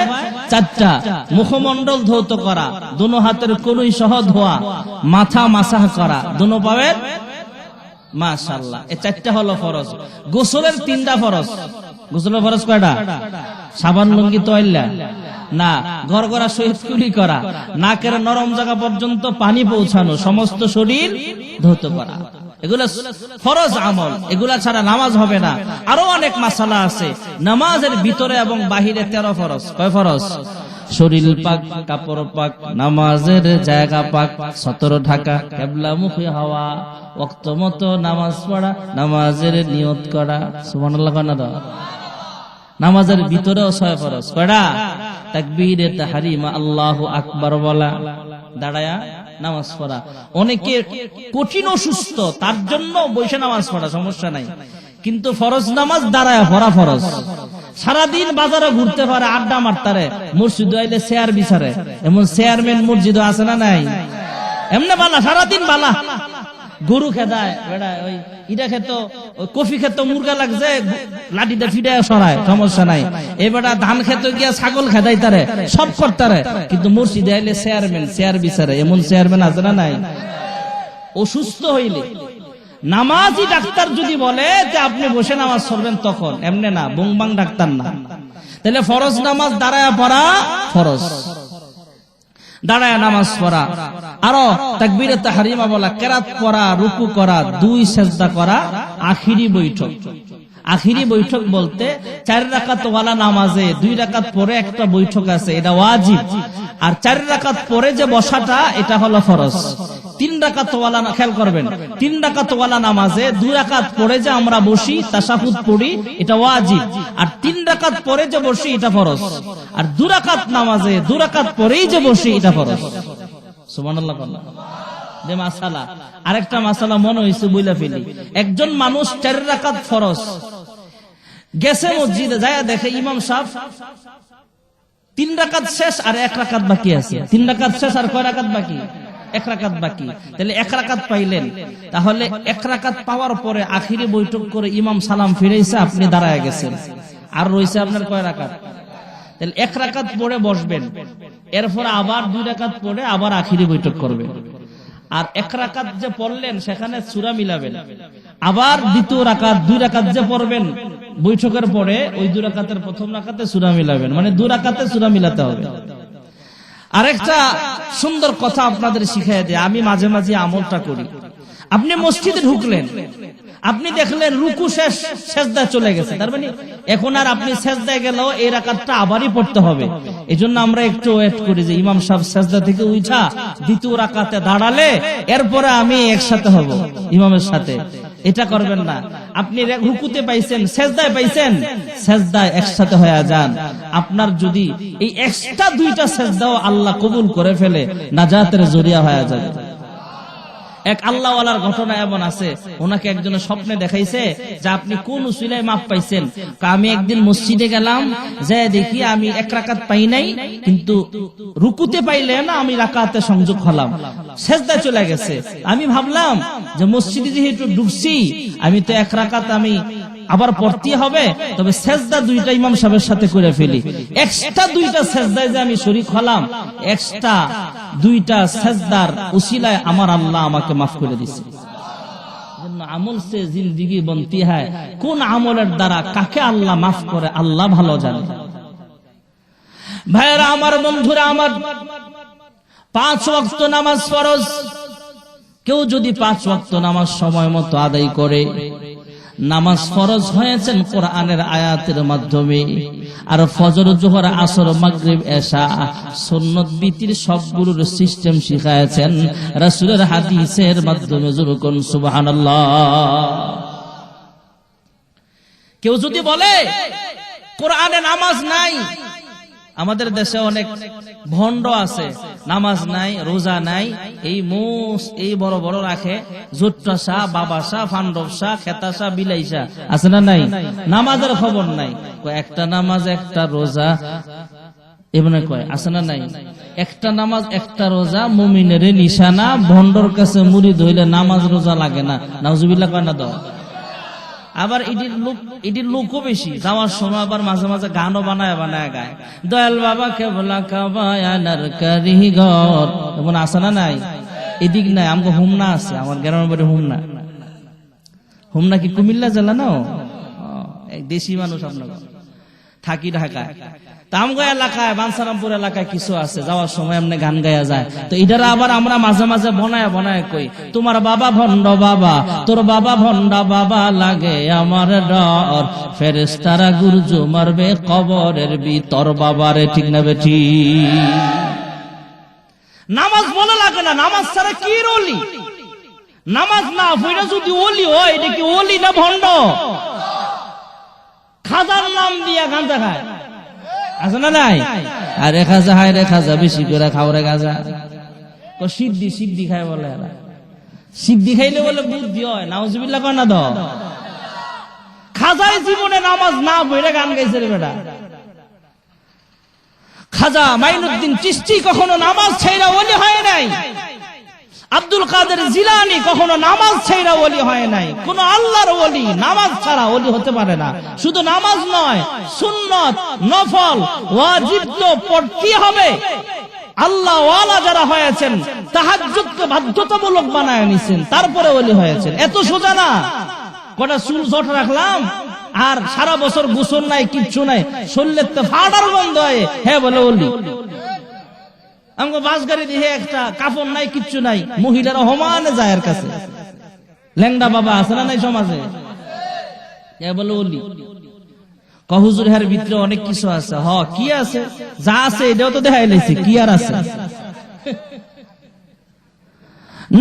4টা। মুখমণ্ডল ধৌত করা, দুনো হাতের কনুই সহ ধোয়া, মাথা মাসাহ করা, দুনো পায়ের মাশাআল্লাহ, এই 4টা হলো ফরজ। গোসলের 3টা ফরজ। গোসলের ফরজ কয়টা? সাবান, লুঙ্গি, তোয়াল্লা না, গড়গড়া সহিত কুলি করা, নাকের নরম জায়গা পর্যন্ত পানি পৌঁছানো, সমস্ত শরীর ধৌত করা, এগুলা ফরজ আমল। এগুলা ছাড়া নামাজ হবে না। আরো অনেক মাসালা আছে। নামাজের ভিতরে এবং বাহিরে 13 ফরজ। কয় ফরজ? শরীর পাক, কাপড় পাক, নামাজের জায়গা পাক, 17 ঢাকা, কিবলামুখী হওয়া, ওয়াক্ত মতো নামাজ পড়া, নামাজের নিয়ত করা। সুবহানাল্লাহ কানা দাও। নামাজের ভিতরেও 6 ফরজ। কয়টা? তাকবীরে তাহরিমা, আল্লাহু আকবার বলা, দাঁড়ায়া নামাজ পড়া। অনেকে কঠিন অসুস্থ, তার জন্য বসে নামাজ পড়া সমস্যা নাই, কিন্তু ফরজ নামাজ দাঁড়ায়া পড়া ফরজ। সারাদিন বাজারে ঘুরতে পারে, আড্ডা মারতারে, মসজিদ আইলে চেয়ার বিচারে, এমন চেয়ারম্যান মসজিদ আছে না নাই? এমনি বালা, সারাদিন বালা। গরু খেদায় বেড়া, ওই ইটা খেত, কফি খেত, মুরগা লাগছে লাঠিটা ফিডায় সরায়, সমস্যা নাই। এবারে ধান খেতে গিয়া ছাগল খেদাই তারে, সব করতারে, কিন্তু মসজিদে আইলে চেয়ারম্যান চেয়ার বিচারে, এমন চেয়ারম্যান আছে না নাই? অসুস্থ হইলে নামাজি ডাক্তার যদি বলে যে আপনি বসে নামাজ পড়বেন, তখন এমনি না, বুংবাং ডাক্তার না। তাহলে ফরজ নামাজ দাঁড়ায়া পড়া ফরজ, দাঁড়ায় নামাজ পড়া। আরো তাকবীরে তাহরিমা বলা, কেরাত পড়া, রুকু করা, 2 সেজদা করা, আখিরি বৈঠক। আখিরি বৈঠক বলতে 4 রাকাত ওয়ালা নামাজে 2 রাকাত পরে একটা বৈঠক আছে, এটা ওয়াজিব। আর 4 রাকাত পরে যে বসাটা, এটা হলো ফরজ। 3 রাকাত ওয়ালা, খেয়াল করবেন, 3 রাকাত ওয়ালা নামাজে 2 রাকাত পরে যে আমরা বসি, তাশাহুদ পড়ি, এটা ওয়াজিব। আর 3 রাকাত পরে যে বসি, এটা ফরজ। আর 2 রাকাত নামাজে 2 রাকাত পরেই যে বসি, এটা ফরজ। সুবহানাল্লাহ। যে মাসালা, আরেকটা মাসালা মনে হইছে বইলা ফেলি। একজন মানুষ 4 রাকাত ফরজ গেছে মসজিদে, যায় দেখে ইমাম সাহেব 3 রাকাত শেষ আর 1 রাকাত বাকি আছে। 3 রাকাত শেষ আর কয় রাকাত বাকি? 1 রাকাত বাকি। তাহলে 1 রাকাত পাইলেন। তাহলে 1 রাকাত পাওয়ার পরে আখিরি বৈঠক করে ইমাম সালাম ফিরাইছে, আপনি দাঁড়ায় গেছেন, আর রইছে আপনার কয় রাকাত? তাহলে 1 রাকাত পরে বসবেন, এরপর আবার 2 রাকাত পরে আবার আখিরি বৈঠক করবেন। আর 1 রাকাত যে পড়লেন সেখানে সূরা মিলাবেন, আবার দ্বিতীয় রাকাত 2 রাকাত যে পড়বেন বৈঠকের পরে, ওই 2 রাকাতের প্রথম রাকাতে সূরা মিলাবেন, মানে 2 রাকাতে সূরা মিলাতে হবে। আরেকটা সুন্দর কথা আপনাদের শিখাই দেয়, আমি মাঝে মাঝে আমলটা করি। আপনি মসজিদে ঢুকলেন, আপনি দেখলেন রুকু শেষ, সেজদা চলে গেছে, তার মানে এখন আর আপনি সেজদায় গেলেও এই রাকাতটা আবারই পড়তে হবে। এজন্য আমরা একটু ওয়েট করি যে ইমাম সাহেব সেজদা থেকে উঠা দ্বিতীয় রাকাতে দাঁড়ালে এরপরে আমি একসাথে হব ইমামের সাথে। এটা করবেন না। আপনি রুকুতে পাইছেন, সেজদায় পাইছেন, সেজদায় একসাথে হয়ে যান। আপনার যদি এই এক্সট্রা দুইটা সেজদাও আল্লাহ কবুল করে ফেলে, নাজাতের জরিয়া হয়ে যাবে। এক আল্লাহওয়ালার ঘটনা এমন আছে, ওনাকে একজনের স্বপ্নে দেখাইছে যে আপনি কোন উসিলায় মাপ পাইছেন। আমি একদিন মসজিদে গেলাম, যে দেখি আমি এক রাকাত পাই নাই, কিন্তু রুকুতে পাইলে না আমি রাকাতে সংযোগ হলাম, সেজদায় চলে গেছে। আমি ভাবলাম যে মসজিদে যেহেতু ঢুকছি, আমি তো এক রাকাত আমি আবার পড়তে হবে, তবে সেজদা দুইটা ইমাম সাহেবের সাথে করে ফেলি। এক্সট্রা দুইটা সেজদায় যে আমি শরীক হলাম, এক্সট্রা দুইটা সেজদার উসিলায় আমার আল্লাহ আমাকে মাফ করে দিয়েছে। আমল সে জিন্দেগি বনতি হয়, কোন আমলের দ্বারা কাকে আল্লাহ মাফ করে আল্লাহ ভালো জানে। ভাইরা আমার, বন্ধুরা আমার, 5 ওয়াক্ত নামাজ ফরজ। কেউ যদি 5 ওয়াক্ত নামাজ সময় মতো আদায় করে, নামাজ ফরজ হয়েছেন কোরআনের আয়াতের মাধ্যমে। আর ফজর, জোহর, আসর, মাগরিব, এশা সুন্নত বিতির সবগুলোর সিস্টেম শিখায়েছেন রাসূলের হাদিসের মাধ্যমে। যুরকুন সুবহানাল্লাহ। কেউ যদি বলে কোরআনে নামাজ নাই, আমাদের দেশে অনেক ভণ্ড আছে, নামাজ নাই, রোজা নাই, এই বড় বড় রাখে, জোট্টাসা, বাবাসা, ফান্ডবসা, খেতাসা, বিলাইসা, আছে না নাই? নামাজের খবর নাই। একটা নামাজ, একটা রোজা, এমনি কয়, আছে না নাই? একটা নামাজ, একটা রোজা মুমিনের নিশানা। ভণ্ডর কাছে মুরিদ হইলে নামাজ রোজা লাগে না, নাউজুবিল্লাহ কয় না? দাও। আবার এটির লোকও বেশি, যাওয়ার সময় আবার মাঝে মাঝে গানও বানায় বানায় গায়, দয়াল বাবা কেবলা কাবায়ানার কারিগর, এমন আছে না নাই? এদিক নাই, আমাকে হুমনা আছে, আমার গ্রামের বাড়ি হুমনা। হুমনা কি কুমিল্লা জেলা? না, দেশি মানুষ, আপনার থাকি ঢাকায়। তামগা এলাকায়, বাঞ্ছারামপুর এলাকায় কিছু আছে, যাওয়ার সময় এমনি গান গায়া যায়। তো এটারা আবার আমরা মাঝে মাঝে বনায় বনায় কই, তোমার বাবা ভণ্ড বাবা, তোর বাবা ভণ্ডা বাবা, লাগে আমার ডর, ফেরেশতারা গুরজু মারবে কবরের ভিতর বাবারে। ঠিক না বেঠি? নামাজ বলে লাগে না, নামাজ ছাড়া কি ওলি? নামাজ না পড়ে যদি ওলি হয়, এটা কি ওলি না ভণ্ড? খাজার নাম দিয়া গাঁজা খায়, আছে না নাই? আরে খাজা, হায় রে খাজা, বেশি করে খাও রে গাজা। সিদ্ধি সিদ্ধি খায় বলে, সিদ্ধি খাইলে বলে বুদ্ধি হয়, নাউজুবিল্লাহ কয় না? দাও। খাজাই জীবনে নামাজ না পড়ে গান গাইছে রে বেটা। খাজা মাইনুদ্দিন চিশতি কখনো নামাজ ছাইরা ওলি হয় নাই। আব্দুল কাদের জিলানী কখনো নামাজ ছাইরা ওলি হয় নাই। কোন আল্লাহর ওলি নামাজ ছাড়া ওলি হতে পারে না। শুধু নামাজ নয়, সুন্নত, নফল, ওয়াজিব তো পড়তে হবে। আল্লাহ ওয়ালা যারা হয়েছেন, তাহাজ্জুদকে বাধ্যতামূলক বানায় নিছেন, তারপরে ওলি হয়েছেন। এত সোজা না। কটা চুল জট রাখলাম আর সারা বছর গোসল নাই, কিচ্ছু নাই, শরীরের তো ফাটার গন্ধ হয়, হ্যাঁ বলে ওলি। আমাকে বাস গাড়ি দিয়ে একটা কাপড় নাই, কিচ্ছু নাই, মহিলারা সমানে যায় এর কাছে। ল্যাংড়া বাবা আছে না নাই সমাজে, বলে ওলি। হুজুর এর ভিতরে অনেক কিছু আছে। হ, কি আছে? যা আছে এটাও তো দেখাই লাইছি, কি আর আছে?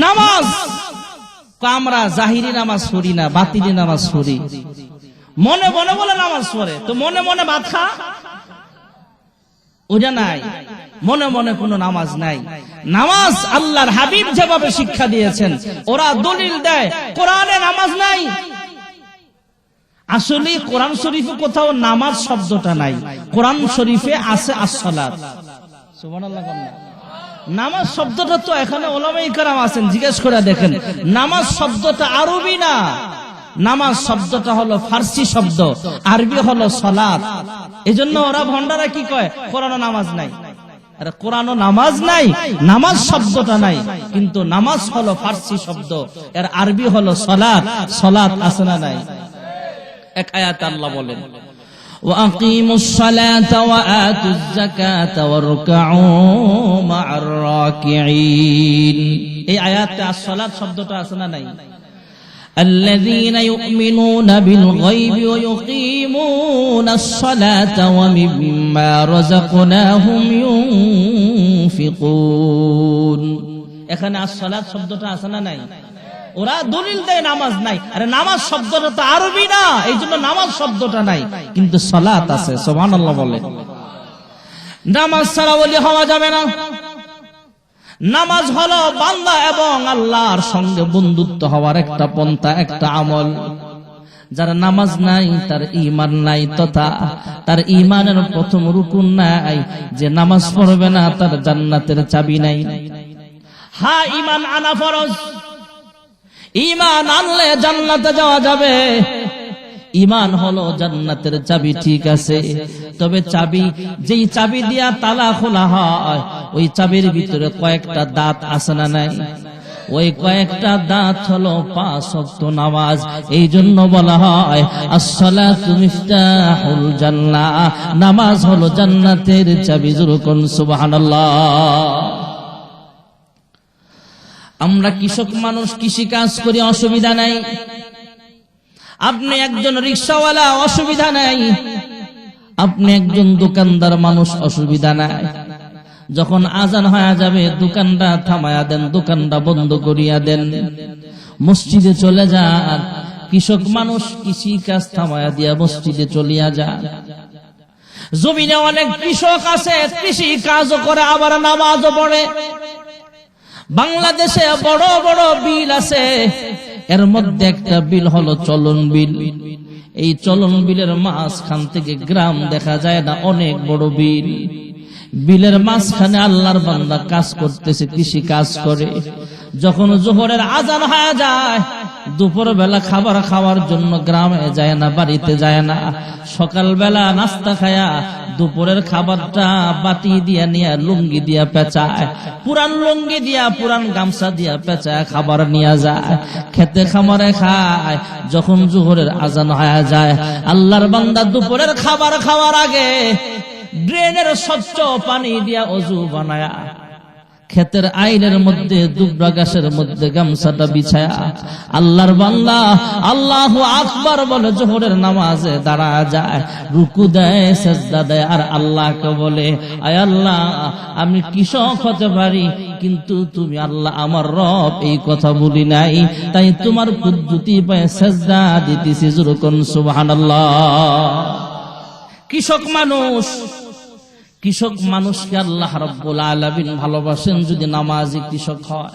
নামাজ আমরা জাহিরি নামাজ পড়ি না, বাতিনি নামাজ পড়ি। মনে মনে বলে নামাজ পড়ে, তো মনে মনে ভাত খা, ওটা নাই। মনে মনে কোনো নামাজ নাই। নামাজ আল্লাহর হাবিব যেভাবে শিক্ষা দিয়েছেন, ওরা দলিল দেয় কোরআনে নামাজ নাই। আসলে কোরআন শরীফে কোথাও নামাজ শব্দটা নাই। কোরআন শরীফে আছে আসসালাত। সুবহানাল্লাহ। নামাজ শব্দটা তো এখানে ওলামায়ে কেরাম আছেন, জিজ্ঞেস করে দেখেন। নামাজ শব্দটা আরবি না, নামাজ শব্দটা হলো ফার্সি শব্দ, আরবি হলো সালাত। এজন্য ওরা ভণ্ডারা কি কয়, কোরআনে নামাজ নাই। আরে কোরআনে নামাজ নাই, নামাজ শব্দটা নাই, কিন্তু নামাজ হলো ফার্সি শব্দ, এর আরবি হলো সালাত। সালাত আছে না নাই? এক আয়াতে আল্লাহ বলেন, وأقيموا الصلاة وآتوا الزكاة واركعوا مع الراكعين এই আয়াতে as-salat শব্দটা আছে না নাই الذين يؤمنون بالغيب ويقيمون الصلاة ومما رزقناهم ينفقون এখানে as-salat শব্দটা আছে না নাই ওরা দলিল দেয় নামাজ নাই আরে নামাজ শব্দটা তো আরবি না এইজন্য নামাজ শব্দটা নাই কিন্তু সালাত আছে সুবহানাল্লাহ বলে নামাজ ছাড়া ওলি হওয়া যাবে না নামাজ হলো বান্দা এবং আল্লাহর সঙ্গে বন্ধুত্ব হওয়ার একটা পন্থা একটা আমল যারা নামাজ নাই তার ঈমান নাই তথা তার ঈমানের প্রথম রুকুন নাই যে নামাজ পড়বে না তার জান্নাতের চাবি নাই হ্যাঁ ঈমান আনা ফরজ ঈমান আনলে জান্নাতে যাওয়া যাবে ঈমান হলো জান্নাতের চাবি ঠিক আছে তবে চাবি যেই চাবি দিয়া তালা খোলা হয় ওই চাবির ভিতরে কয়েকটা দাঁত আছে না নাই ওই কয়েকটা দাঁত হলো 5 ওয়াক্ত নামাজ এইজন্য বলা হয় as-salatu মিফতাহুল জান্নাহ নামাজ হলো জান্নাতের চাবি জোরে কোন সুবহানাল্লাহ আমরা কৃষক মানুষ কৃষি কাজ করি অসুবিধা নাই আপনি একজন রিকশাওয়ালা অসুবিধা নাই আপনি একজন দোকানদার মানুষ অসুবিধা নাই যখন আজান হয়ে যাবে দোকানটা থামায়া দেন দোকানটা বন্ধ করিয়া দেন মসজিদে চলে যান কৃষক মানুষ কৃষি কাজ থামায়া দিয়া মসজিদে চলিয়া যান জমিনে অনেক কৃষক আছে কৃষি কাজও করে আবার নামাজও পড়ে বাংলাদেশে বড় বড় বিল আছে এর মধ্যে একটা বিল হলো চলন বিল এই চলন বিলের মাঝখান থেকে গ্রাম দেখা যায় না অনেক বড় বিল বিলের মাঝখানে আল্লাহর বান্দা কাজ করতেছে কৃষি কাজ করে যখন জোহরের আজান হয়ে যায় দুপুর বেলা খাবার খাওয়ার জন্য গ্রামে যায় না বাড়িতে যায় না সকাল বেলা নাস্তা খায়া দুপুরের খাবারটা বাটি দিয়া নিয়ে লুঙ্গি দিয়া পেঁচায় পুরান লুঙ্গি দিয়া পুরান গামছা দিয়া পেঁচায় খাবার নিয়ে যায় খেতে খামারে খায় যখন জোহরের আজান হয়ে যায় আল্লাহর বান্দা দুপুরের খাবার খাওয়ার আগে ড্রেনের স্বচ্ছ পানি দিয়া ওযু বানায়া ক্ষেতের আইলের মধ্যে দুবরা গাছের মধ্যে গামছাটা বিছায়া আল্লাহর বান্দা আল্লাহু আকবার বলে জোহরের নামাজে দাঁড়া যায় রুকু দেয় সিজদা দেয় আর আল্লাহকে বলে আয় আল্লাহ আমি কৃষক হতে পারি কিন্তু তুমি আল্লাহ আমার রব এই কথা বলি নাই তাই তোমার কুদরতি পায়ে সিজদা দিতেছি জোরে কোন সুবহানাল্লাহ কৃষক মানুষকে আল্লাহ রাব্বুল আলামিন ভালোবাসেন যদি নামাজি কৃষক হয়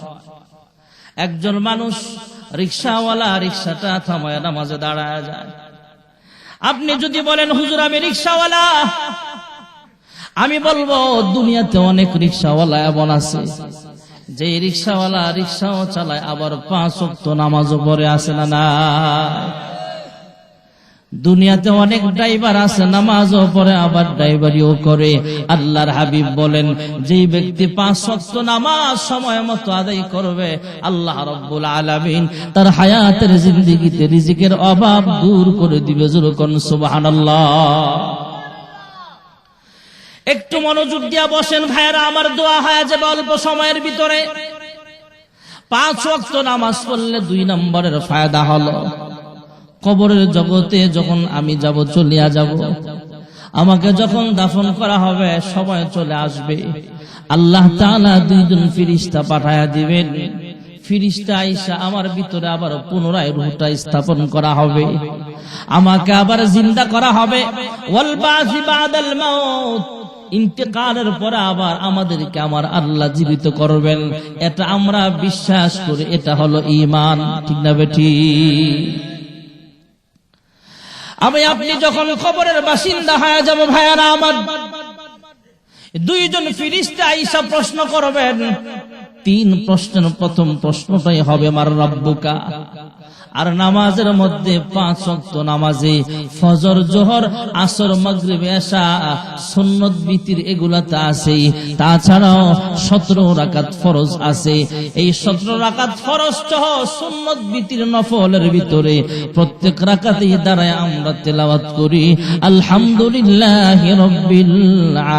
একজন মানুষ রিকশাওয়ালা রিকশাটা থামায় নামাজে দাঁড়ায় যায় আপনি যদি বলেন হুজুর আমি রিকশাওয়ালা আমি বলবো দুনিয়াতে অনেক রিকশাওয়ালা এমন আছে যে রিকশাওয়ালা রিকশাও চালায় আবার 5 ওয়াক্ত নামাজও পড়ে আসে না না দুনিয়াতে অনেক ড্রাইভার আছে নামাজও পড়ে আবার ড্রাইভারিও করে আল্লাহর হাবিব বলেন যেই ব্যক্তি 5 ওয়াক্ত নামাজ সময় মতো আদায় করবে আল্লাহ রাব্বুল আলামিন তার হায়াতের জিন্দেগিতে রিজিকের অভাব দূর করে দিবে জোরে কোন সুবহানাল্লাহ একটু মনোযোগ দিয়া বসেন ভাইরা আমার দোয়া হয়ে যাবে অল্প সময়ের ভিতরে 5 ওয়াক্ত নামাজ পড়লে 2 নম্বরের ফায়দা হলো কবরের জগতে যখন আমি যাব চলিয়া যাব আমাকে যখন দাফন করা হবে সময় চলে আসবে আল্লাহ তাআলা 2 জন ফেরেশতা পাঠায়া দিবেন ফেরেশতা আয়েশা আমার ভিতরে আবার পুনরায় রূহটা স্থাপন করা হবে আমাকে আবার জিন্দা করা হবে ওয়াল বাসি বাদাল মাউত ইন্তেকালের পরে আবার আমাদেরকে আমার আল্লাহ জীবিত করবেন এটা আমরা বিশ্বাস করি এটা হলো ঈমান ঠিক না বেঠি আমি আপনি যখন কবরের বাসিন্দা হয়ে যাব ভাইয়ারা আমার 2 জন ফেরেশতা আয়েশা প্রশ্ন করবেন 3 প্রশ্নের প্রথম প্রশ্নটাই হবে মার রাব্বুকা আর নামাজের মধ্যে 5 ওয়াক্ত নামাজে ফজর, জোহর, আসর, মাগরিব, এশা, সুন্নত, বিতির এগুলাতে আছে। তাছাড়াও 17 রাকাত ফরজ আছে। এই 17 রাকাত ফরজ সহ সুন্নত, বিতির, নফলের ভিতরে প্রত্যেক রাকাতেই দাঁড়ায় আমরা তেলাওয়াত করি আলহামদুলিল্লাহি রাব্বিল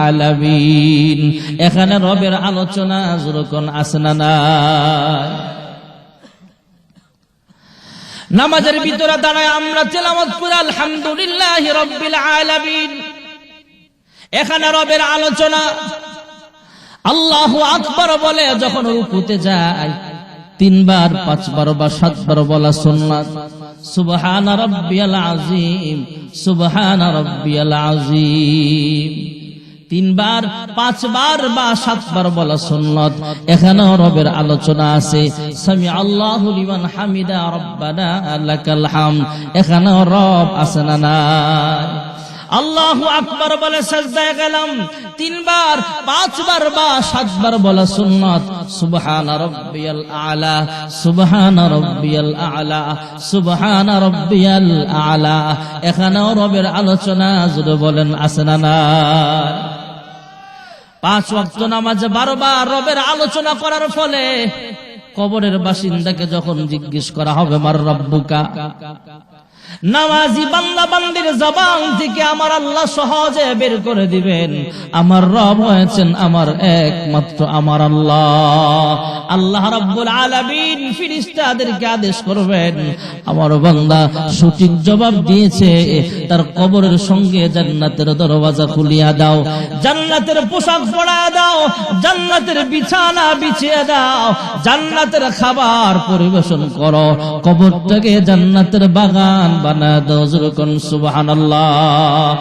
আলামিন। এখানে রবের আলোচনা যখন আসে না নাই, নামাজের ভিতরে দাঁড়ায় আমরা তেলাওয়াত করি আলহামদুলিল্লাহি রাব্বিল আলামিন। এখানে রবের আলোচনা। আল্লাহু আকবার বলে যখন রুকুতে যায় 3 বার, 5 বার বা 7 বার বলা সুন্নাত। সুবহানা রাব্বিয়াল আযীম, সুবহানা রাব্বিয়াল আযীম 3 বার, 5 বার বা 7 বার বলা সুন্নাত। এখানেও রবের আলোচনা আছে। সামি আল্লাহু লিমান হামিদা রব্বানা লাকাল হামদ। এখানেও রব আছে না নাই? আল্লাহু আকবার বলে সাজদায় গেলাম 3 বার, 5 বার বা 7 বার বলা সুন্নাত। সুবহানা রাব্বিয়াল আলা, সুবহানা রাব্বিয়াল আলা, সুবহানা রাব্বিয়াল আলা। এখানেও রবের আলোচনা যদি বলেন আছে না নাই? 5 ওয়াক্ত নামাজে 12 বার রবের আলোচনা করার ফলে কবরের বাসিন্দাকে যখন জিজ্ঞেস করা হবে মার রাব্বুকা, নামাজি বান্দা বান্দির জবান থেকে আমার আল্লাহ সহজে বের করে দিবেন, আমার রব হয়েছেন আমার একমাত্র আমার আল্লাহ। আল্লাহ রাব্বুল আলামিন ফেরেশতাদেরকে আদেশ করবেন, আমার বান্দা সঠিক জবাব দিয়েছে, তার কবরের সঙ্গে জান্নাতের দরওয়াজা খুলিয়া দাও, জান্নাতের পোশাক পরায়া দাও, জান্নাতের বিছানা বিছিয়ে দাও, জান্নাতের খাবার পরিবেশন করো, কবরটাকে জান্নাতের বাগান বানায় দাও। সুবহানাল্লাহ।